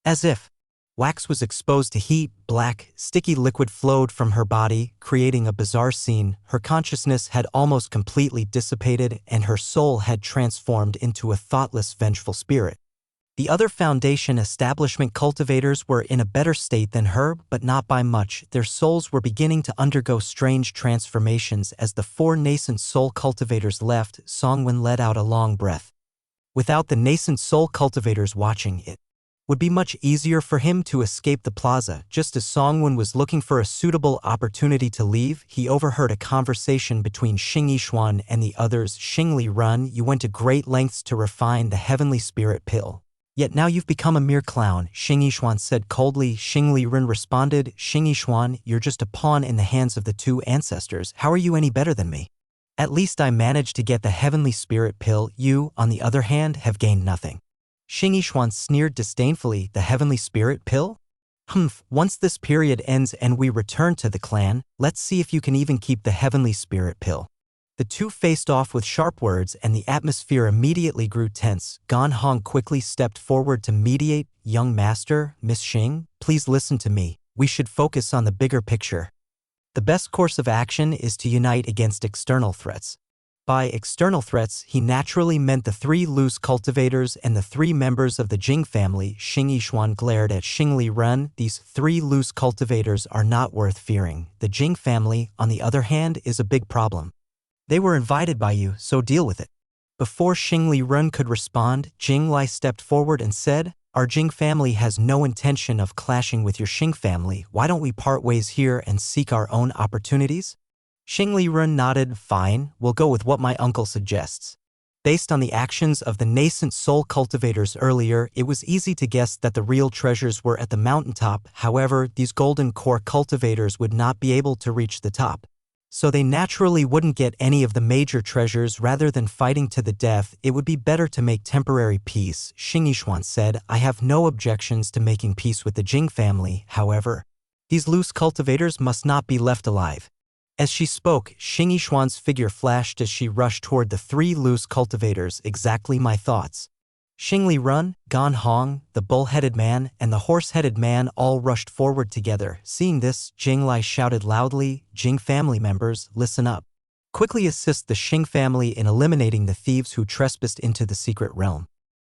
As if wax was exposed to heat, black, sticky liquid flowed from her body, creating a bizarre scene. Her consciousness had almost completely dissipated, and her soul had transformed into a thoughtless, vengeful spirit. The other Foundation establishment cultivators were in a better state than her, but not by much. Their souls were beginning to undergo strange transformations. As the 4 nascent soul cultivators left, Songwon let out a long breath. Without the nascent soul cultivators watching, it would be much easier for him to escape the plaza. Just as Songwon was looking for a suitable opportunity to leave, he overheard a conversation between Xing Yishuan and the others. Xing Li Run, you went to great lengths to refine the heavenly spirit pill. Yet now you've become a mere clown, Xing Yishuan said coldly. Xing Li Rin responded, Xing Yishuan, you're just a pawn in the hands of the 2 ancestors. How are you any better than me? At least I managed to get the heavenly spirit pill. You, on the other hand, have gained nothing. Xing Yishuan sneered disdainfully. The heavenly spirit pill? Once this period ends and we return to the clan, let's see if you can even keep the heavenly spirit pill. The 2 faced off with sharp words, and the atmosphere immediately grew tense. Gan Hong quickly stepped forward to mediate. Young master, Miss Xing, please listen to me. We should focus on the bigger picture. The best course of action is to unite against external threats. By external threats, he naturally meant the 3 loose cultivators and the 3 members of the Jing family. Xing Yishuan glared at Xing Li Ren. These 3 loose cultivators are not worth fearing. The Jing family, on the other hand, is a big problem. They were invited by you, so deal with it. Before Xing Li Ren could respond, Jing Lai stepped forward and said, "Our Jing family has no intention of clashing with your Xing family. Why don't we part ways here and seek our own opportunities?" Xing Li Ren nodded. "Fine, we'll go with what my uncle suggests." Based on the actions of the nascent soul cultivators earlier, it was easy to guess that the real treasures were at the mountaintop. However, these golden core cultivators would not be able to reach the top. So they naturally wouldn't get any of the major treasures. Rather than fighting to the death, it would be better to make temporary peace. Xing Yishuan said, "I have no objections to making peace with the Jing family. However, these loose cultivators must not be left alive." As she spoke, Xing Yishuan's figure flashed as she rushed toward the 3 loose cultivators. "Exactly my thoughts." Xing Li Ren, Gan Hong, the bull-headed man, and the horse-headed man all rushed forward together. Seeing this, Jing Lai shouted loudly, "Jing family members, listen up. Quickly assist the Xing family in eliminating the thieves who trespassed into the secret realm."